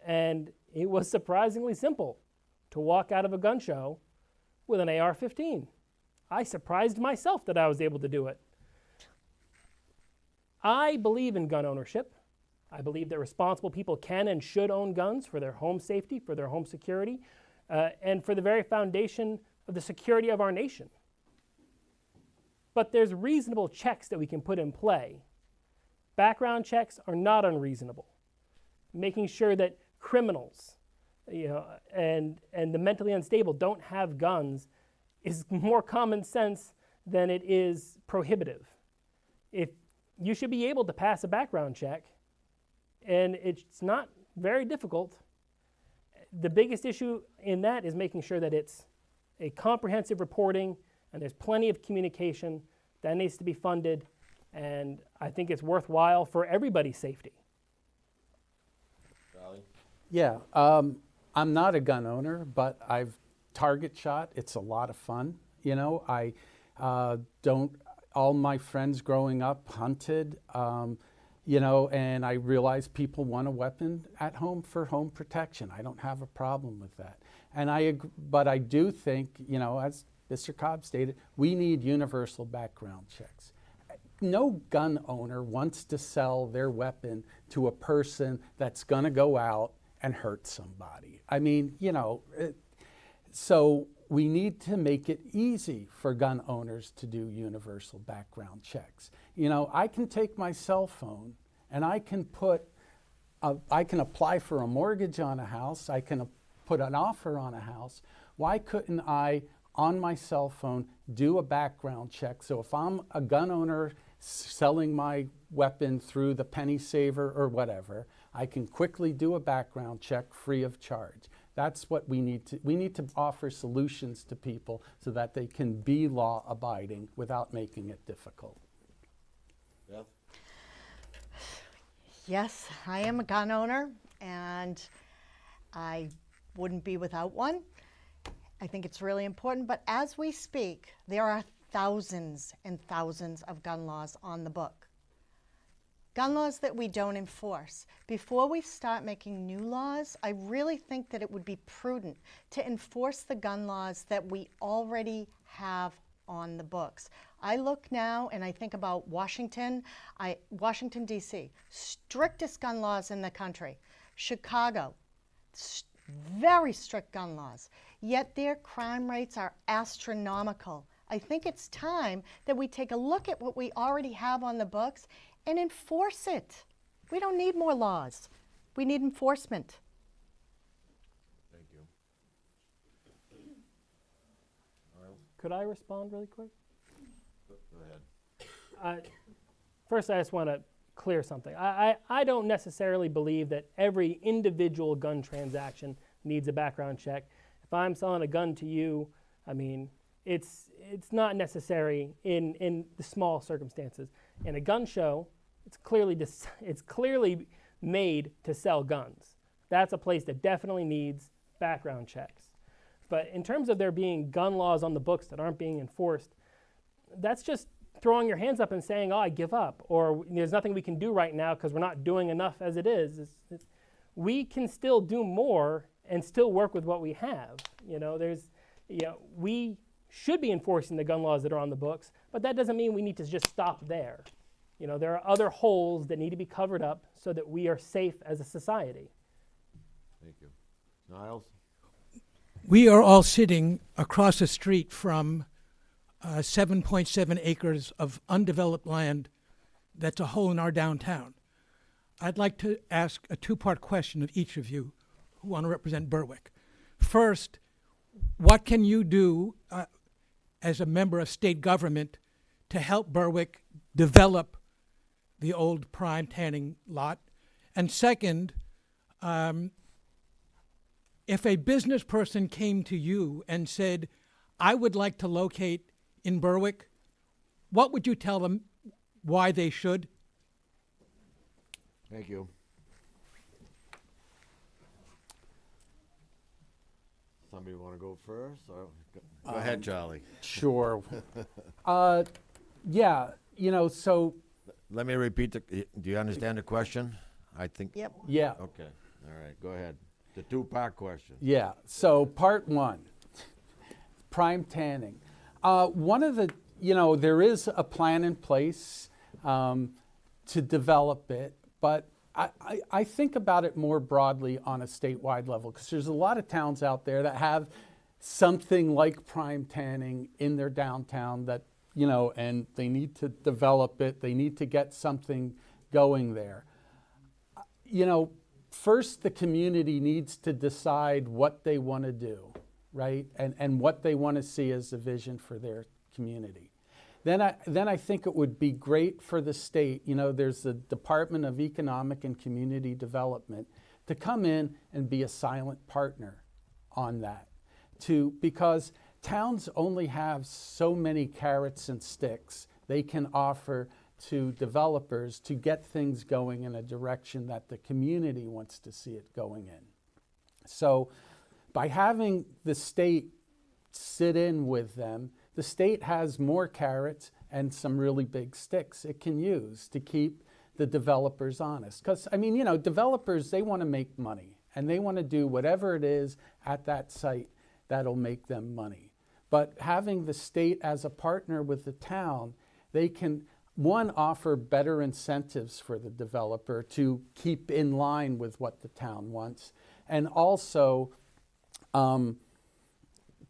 And it was surprisingly simple to walk out of a gun show with an AR-15. I surprised myself that I was able to do it. I believe in gun ownership. I believe that responsible people can and should own guns for their home safety, for their home security, and for the very foundation of the security of our nation. But there's reasonable checks that we can put in play. Background checks are not unreasonable. Making sure that criminals, and the mentally unstable don't have guns is more common sense than it is prohibitive. If you should be able to pass a background check, and it's not very difficult. The biggest issue in that is making sure that it's a comprehensive reporting and there's plenty of communication that needs to be funded, and I think it's worthwhile for everybody's safety. Charlie? Yeah, I'm not a gun owner, but I've target shot. It's a lot of fun. I all my friends growing up hunted, and I realize people want a weapon at home for home protection. I don't have a problem with that. But I do think, as Mr. Cobb stated, we need universal background checks. No gun owner wants to sell their weapon to a person that's going to go out and hurt somebody. I mean, so we need to make it easy for gun owners to do universal background checks. You know, I can take my cell phone and I can apply for a mortgage on a house. I can put an offer on a house. Why couldn't I, on my cell phone, do a background check? So if I'm a gun owner selling my weapon through the penny saver or whatever, I can quickly do a background check free of charge. That's what we need to offer solutions to people so that they can be law abiding without making it difficult. Beth? Yes, I am a gun owner, and I wouldn't be without one. I think it's really important, but as we speak, there are thousands and thousands of gun laws on the book. Gun laws that we don't enforce. Before we start making new laws, I really think that it would be prudent to enforce the gun laws that we already have on the books. I look now and I think about Washington, D.C., strictest gun laws in the country. Chicago, very strict gun laws, yet their crime rates are astronomical. I think it's time that we take a look at what we already have on the books and enforce it. We don't need more laws. We need enforcement. Thank you. Could I respond really quick? Go ahead. First, I just want to clear something. I don't necessarily believe that every individual gun transaction needs a background check. If I'm selling a gun to you, I mean, it's not necessary in the small circumstances. In a gun show, it's clearly made to sell guns. That's a place that definitely needs background checks. But in terms of there being gun laws on the books that aren't being enforced, that's just throwing your hands up and saying, oh, I give up, or there's nothing we can do right now because we're not doing enough as it is. We can still do more and still work with what we have. We should be enforcing the gun laws that are on the books, but that doesn't mean we need to just stop there. There are other holes that need to be covered up so that we are safe as a society. Thank you. Niles? We are all sitting across the street from 7.7 acres of undeveloped land that's a hole in our downtown. I'd like to ask a two-part question of each of you who want to represent Berwick. First, what can you do as a member of state government to help Berwick develop the old prime tanning lot? And second, if a business person came to you and said, I would like to locate in Berwick, what would you tell them why they should? Thank you. Somebody want to go first? Or go ahead, Charlie. Sure. Yeah, so. Let me repeat. Do you understand the question? I think. Yep. Yeah. Okay. All right. Go ahead. The two-part question. Yeah. So part one, prime tanning. One of the, there is a plan in place to develop it, but I think about it more broadly on a statewide level because there's a lot of towns out there that have something like prime tanning in their downtown that, and they need to develop it. They need to get something going there. First the community needs to decide what they want to do, right? And what they want to see as a vision for their community. Then I think it would be great for the state, there's the Department of Economic and Community Development, to come in and be a silent partner on that. Because towns only have so many carrots and sticks they can offer to developers to get things going in a direction that the community wants to see it going in. So by having the state sit in with them, the state has more carrots and some really big sticks it can use to keep the developers honest. Because, developers, they want to make money and they want to do whatever it is at that site that'll make them money. But having the state as a partner with the town, they can, one, offer better incentives for the developer to keep in line with what the town wants, and also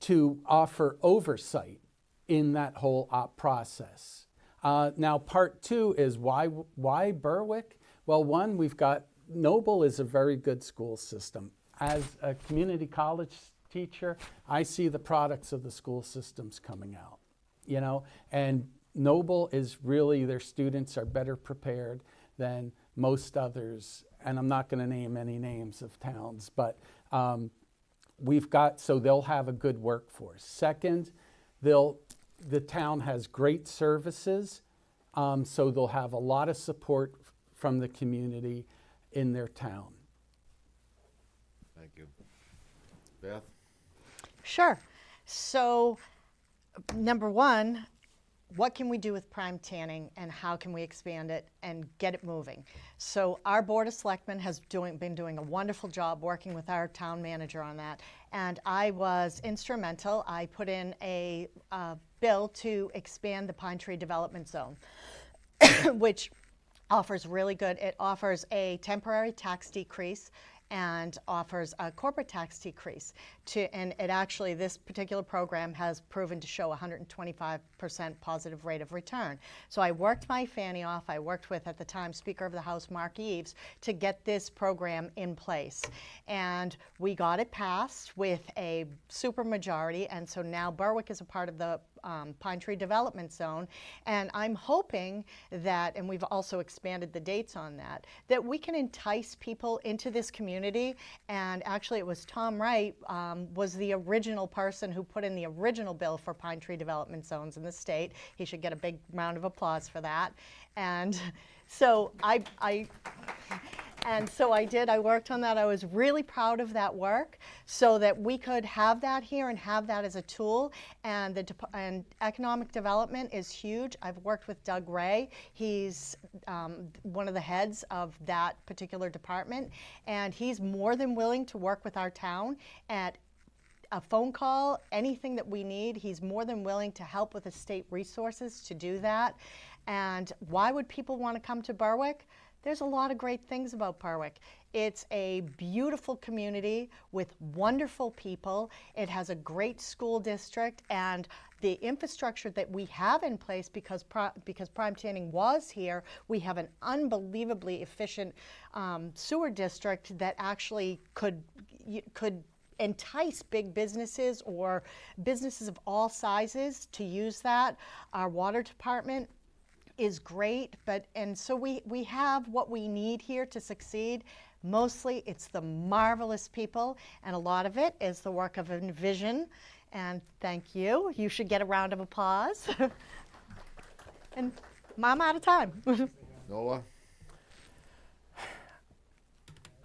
to offer oversight in that whole process. Now, part two is why Berwick? Well, one, we've got Noble is a very good school system. As a community college teacher, I see the products of the school systems coming out, you know, and Noble is really, their students are better prepared than most others, and I'm not going to name any names of towns, but so they'll have a good workforce. Second, the town has great services, so they'll have a lot of support from the community in their town. Thank you. Beth? Sure. So, number one, what can we do with prime tanning and how can we expand it and get it moving? So our Board of Selectmen has been doing a wonderful job working with our town manager on that. And I was instrumental. I put in a bill to expand the Pine Tree Development Zone, which offers really good, it offers a temporary tax decrease and offers a corporate tax decrease. And it actually, this particular program has proven to show 125% positive rate of return. So I worked my fanny off. I worked with, at the time, Speaker of the House, Mark Eves, to get this program in place. And we got it passed with a super majority, and so now Berwick is a part of the Pine Tree Development Zone, and I'm hoping that, and we've also expanded the dates on that, that we can entice people into this community. And actually it was Tom Wright was the original person who put in the original bill for Pine Tree Development Zones in the state. He should get a big round of applause for that. And so And so I did, I worked on that. I was really proud of that work so that we could have that here and have that as a tool. And economic development is huge. I've worked with Doug Ray. He's one of the heads of that particular department. And he's more than willing to work with our town at a phone call, anything that we need. He's more than willing to help with the state resources to do that. And why would people want to come to Berwick? There's a lot of great things about Berwick. It's a beautiful community with wonderful people. It has a great school district, and the infrastructure that we have in place, because prime tanning was here, we have an unbelievably efficient sewer district that actually could entice big businesses or businesses of all sizes to use that. Our water department is great, and so we have what we need here to succeed. Mostly it's the marvelous people, and a lot of it is the work of Envision, and thank you. You should get a round of applause. And I'm out of time. Noah?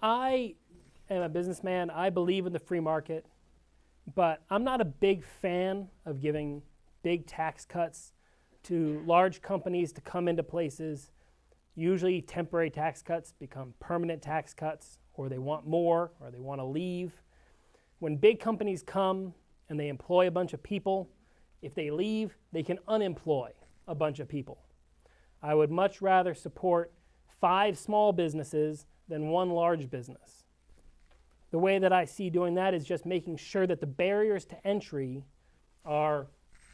I am a businessman. I believe in the free market, but I'm not a big fan of giving big tax cuts to large companies to come into places. Usually temporary tax cuts become permanent tax cuts, or they want more, or they want to leave. When big companies come and they employ a bunch of people, if they leave, they can unemploy a bunch of people. I would much rather support 5 small businesses than 1 large business. The way that I see doing that is just making sure that the barriers to entry are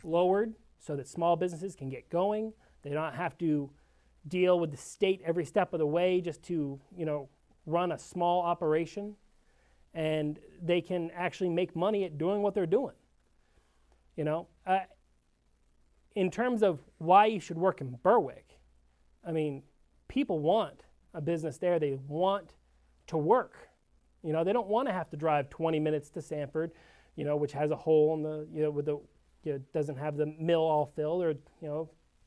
lowered, so that small businesses can get going. They don't have to deal with the state every step of the way just to, run a small operation. And they can actually make money at doing what they're doing. In terms of why you should work in Berwick, I mean, people want a business there. They want to work. They don't want to have to drive 20 minutes to Sanford, which has a hole in the, with the, doesn't have the mill all filled, or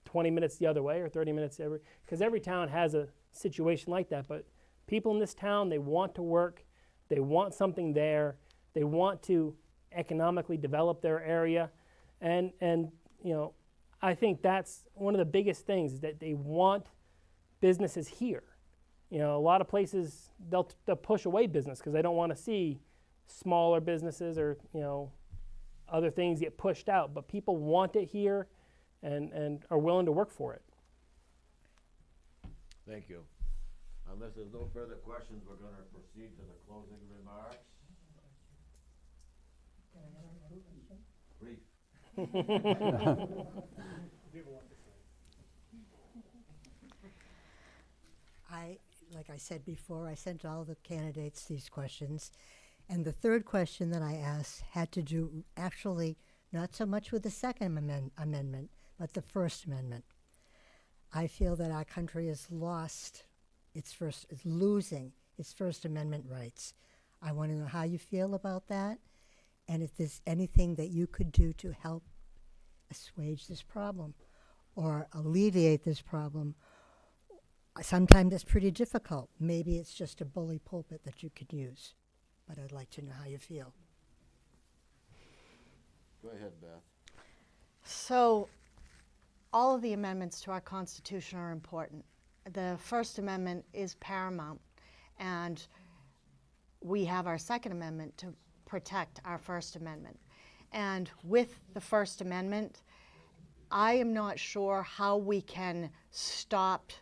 20 minutes the other way, or 30 minutes because every town has a situation like that. But people in this town, they want to work, they want something there, they want to economically develop their area, and I think that's one of the biggest things, is that they want businesses here. A lot of places they'll push away business because they don't want to see smaller businesses or other things get pushed out, but people want it here and are willing to work for it. Thank you. Unless there's no further questions, we're going to proceed to the closing remarks. Can I have a question? Like I said before, I sent all the candidates these questions. And the third question that I asked had to do actually not so much with the Second Amendment, but the First Amendment. I feel that our country is losing its First Amendment rights. I want to know how you feel about that, and if there's anything that you could do to help assuage this problem or alleviate this problem. Sometimes it's pretty difficult. Maybe it's just a bully pulpit that you could use, but I'd like to know how you feel. Go ahead, Beth. So, all of the amendments to our Constitution are important. The First Amendment is paramount, and we have our Second Amendment to protect our First Amendment. And with the First Amendment, I am not sure how we can stop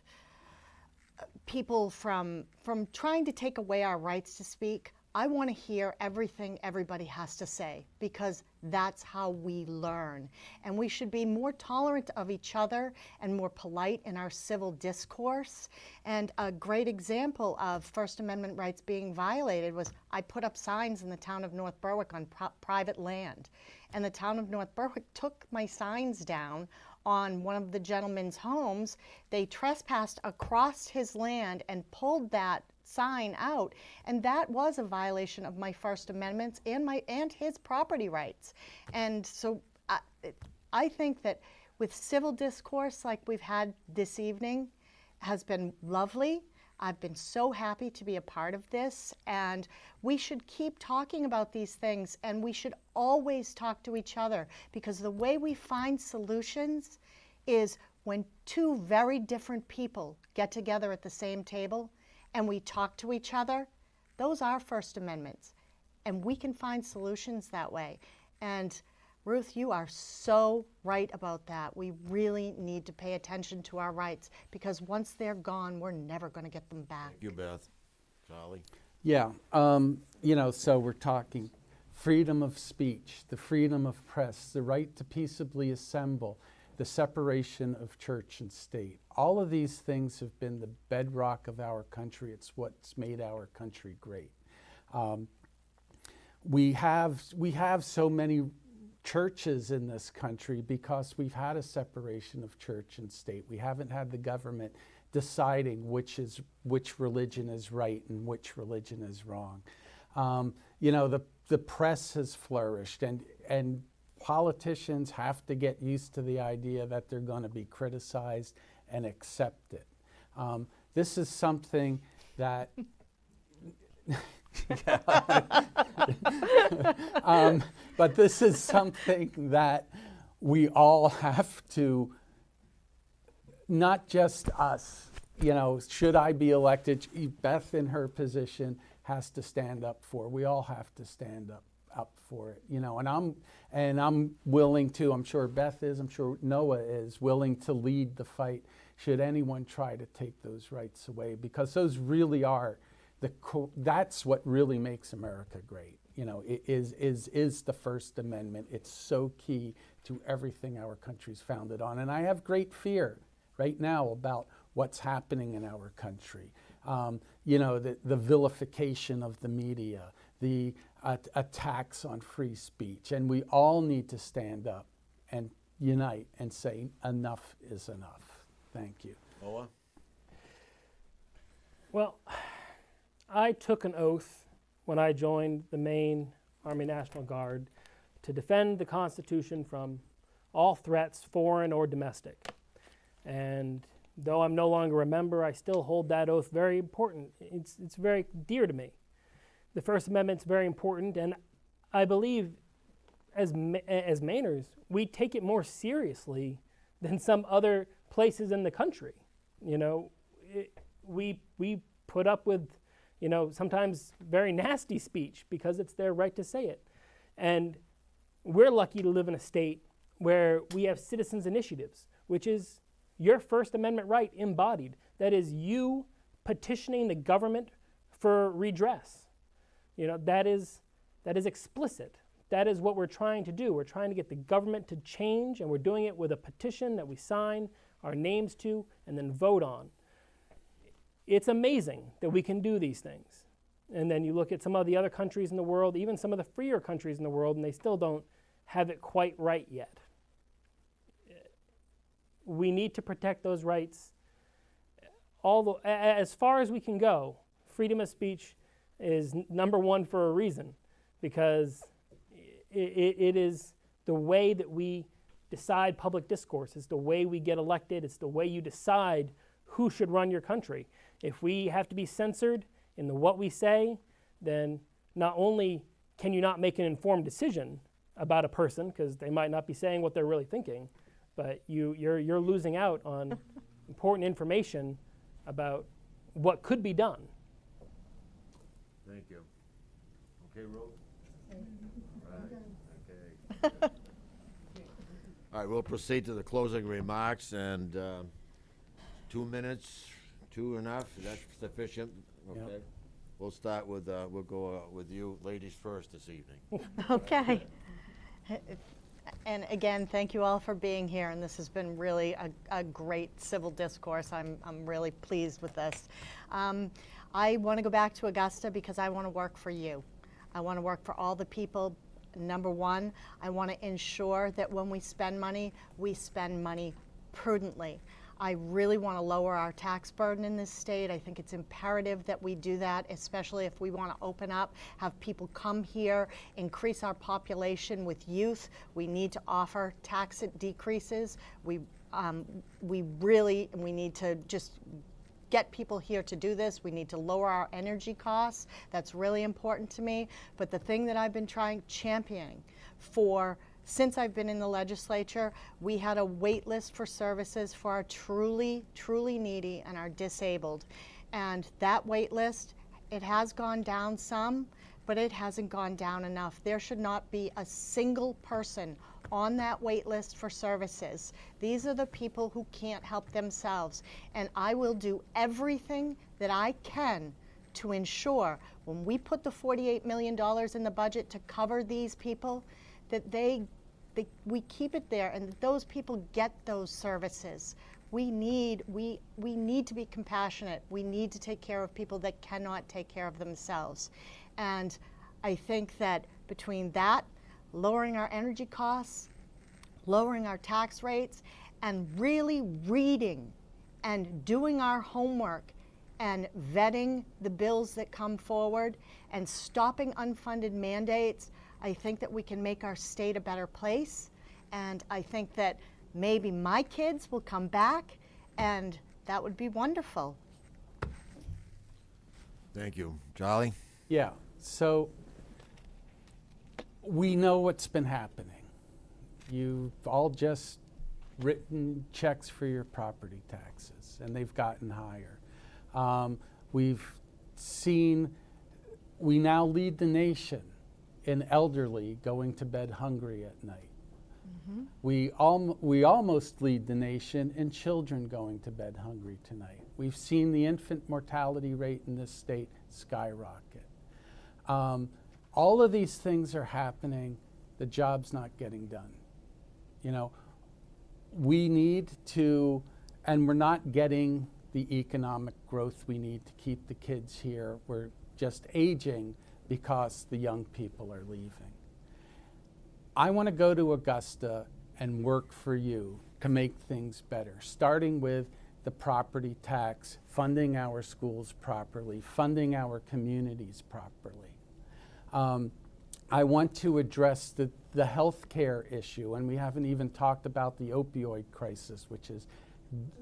people from trying to take away our rights to speak. I want to hear everything everybody has to say, because that's how we learn. And we should be more tolerant of each other and more polite in our civil discourse. And a great example of First Amendment rights being violated was I put up signs in the town of North Berwick on private land. And the town of North Berwick took my signs down on one of the gentleman's homes. They trespassed across his land and pulled that sign out, and that was a violation of my First Amendment and his property rights. And so I think that with civil discourse like we've had this evening has been lovely. I've been so happy to be a part of this, and we should keep talking about these things, and we should always talk to each other, because the way we find solutions is when two very different people get together at the same table and we talk to each other. Those are First Amendments, and we can find solutions that way. And Ruth, you are so right about that. We really need to pay attention to our rights, because once they're gone, we're never going to get them back. Thank you, Beth. Charlie? Yeah, so we're talking freedom of speech, the freedom of press, the right to peaceably assemble, the separation of church and state. All of these things have been the bedrock of our country. It's what's made our country great. We have so many churches in this country because we've had a separation of church and state. We haven't had the government deciding which religion is right and which religion is wrong. The press has flourished, and politicians have to get used to the idea that they're going to be criticized and accept it. This is something that but this is something that we all have to, not just us, should I be elected, Beth in her position has to stand up for. We all have to stand up for it, and I'm willing to, I'm sure Beth is, I'm sure Noah is willing to lead the fight should anyone try to take those rights away, because those really are that's what really makes America great. It is the First Amendment. It's so key to everything our country's founded on. And I have great fear right now about what's happening in our country. The vilification of the media, the attacks on free speech. And we all need to stand up and unite and say enough is enough. Thank you. Noah? Well, I took an oath when I joined the Maine Army National Guard to defend the Constitution from all threats, foreign or domestic. And though I'm no longer a member, I still hold that oath very important. It's very dear to me. The First Amendment's very important, and I believe as Mainers, we take it more seriously than some other places in the country. We put up with sometimes very nasty speech because it's their right to say it. And we're lucky to live in a state where we have citizens' initiatives, which is your First Amendment right embodied. That is you petitioning the government for redress. That is explicit. that is what we're trying to do. We're trying to get the government to change, and we're doing it with a petition that we sign our names to and then vote on. It's amazing that we can do these things. And then you look at some of the other countries in the world, even some of the freer countries in the world, and they still don't have it quite right yet. We need to protect those rights. As far as we can go, freedom of speech is number one for a reason, because it is the way that we decide public discourse. It's the way we get elected. It's the way you decide who should run your country. If we have to be censored in what we say, then not only can you not make an informed decision about a person, because they might not be saying what they're really thinking, but you're losing out on important information about what could be done. Thank you. Okay, Rose? Right, okay. All right, we'll proceed to the closing remarks, and 2 minutes, enough? Is that sufficient? Okay. Yep. We'll start with, we'll go with you ladies first this evening. Okay. And again, thank you all for being here, and this has been really a great civil discourse. I'm really pleased with this. I want to go back to Augusta because I want to work for you. I want to work for all the people. Number one, I want to ensure that when we spend money prudently. I really want to lower our tax burden in this state. I think it's imperative that we do that, especially if we want to open up, have people come here, increase our population with youth. We need to offer tax decreases. We need to just get people here to do this. We need to lower our energy costs. That's really important to me. But the thing that I've been championing since I've been in the legislature, we had a wait list for services for our truly, truly needy and our disabled. And that wait list, it has gone down some, but it hasn't gone down enough. There should not be a single person on that wait list for services. These are the people who can't help themselves. And I will do everything that I can to ensure when we put the $48 million in the budget to cover these people, that we keep it there and that those people get those services. We need to be compassionate. We need to take care of people that cannot take care of themselves. And I think that between that, lowering our energy costs, lowering our tax rates, and really reading and doing our homework and vetting the bills that come forward and stopping unfunded mandates, I think that we can make our state a better place. And I think that maybe my kids will come back, and that would be wonderful. Thank you. Charlie? Yeah, so we know what's been happening. You've all just written checks for your property taxes, and they've gotten higher. We've seen, we now lead the nation in elderly going to bed hungry at night. Mm-hmm. We almost lead the nation in children going to bed hungry tonight. We've seen the infant mortality rate in this state skyrocket. All of these things are happening. The job's not getting done. You know, we need to, and we're not getting the economic growth we need to keep the kids here. We're just aging because the young people are leaving. I want to go to Augusta and work for you to make things better, starting with the property tax, funding our schools properly, funding our communities properly. I want to address the health care issue, and we haven't even talked about the opioid crisis, which is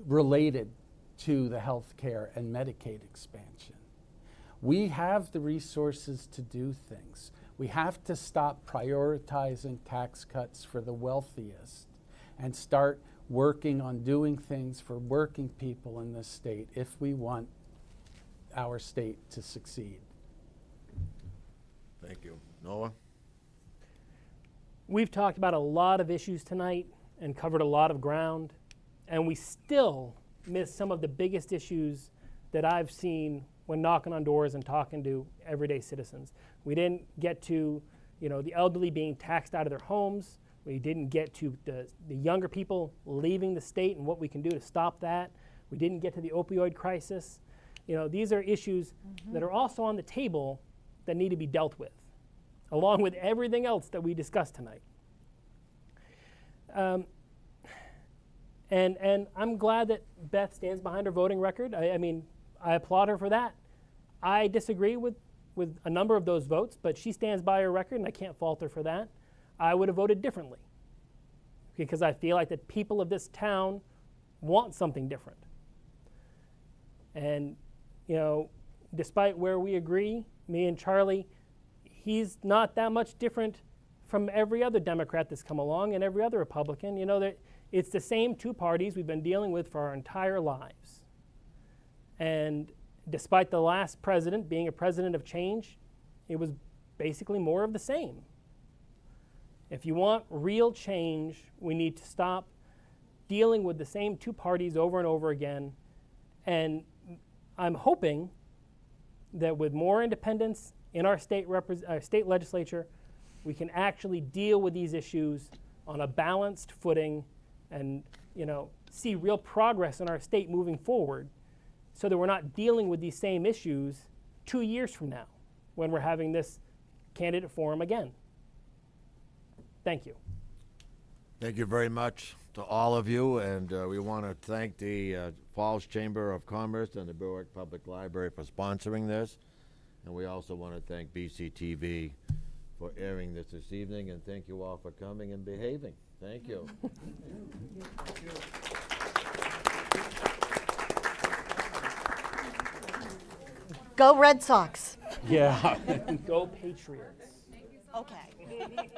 related to the health care and Medicaid expansion. We have the resources to do things. We have to stop prioritizing tax cuts for the wealthiest and start working on doing things for working people in this state if we want our state to succeed. Thank you. Noah? We've talked about a lot of issues tonight and covered a lot of ground, and we still miss some of the biggest issues that I've seen when knocking on doors and talking to everyday citizens. We didn't get to the elderly being taxed out of their homes. We didn't get to the younger people leaving the state and what we can do to stop that. We didn't get to the opioid crisis. These are issues that are also on the table that need to be dealt with, along with everything else that we discussed tonight. And I'm glad that Beth stands behind her voting record. I applaud her for that. I disagree with a number of those votes, but she stands by her record, and I can't fault her for that. I would have voted differently because I feel like the people of this town want something different. And, despite where we agree, me and Charlie, he's not that much different from every other Democrat that's come along and every other Republican. It's the same two parties we've been dealing with for our entire lives. And despite the last president being a president of change, it was basically more of the same. If you want real change, we need to stop dealing with the same two parties over and over again. And I'm hoping that with more independence in our state legislature, we can actually deal with these issues on a balanced footing and see real progress in our state moving forward, so that we're not dealing with these same issues 2 years from now when we're having this candidate forum again. Thank you. Thank you very much to all of you, and we want to thank the Falls Chamber of Commerce and the Berwick Public Library for sponsoring this, and we also want to thank BCTV for airing this evening, and thank you all for coming and behaving. Thank you. Go Red Sox. Yeah. Go Patriots. Okay.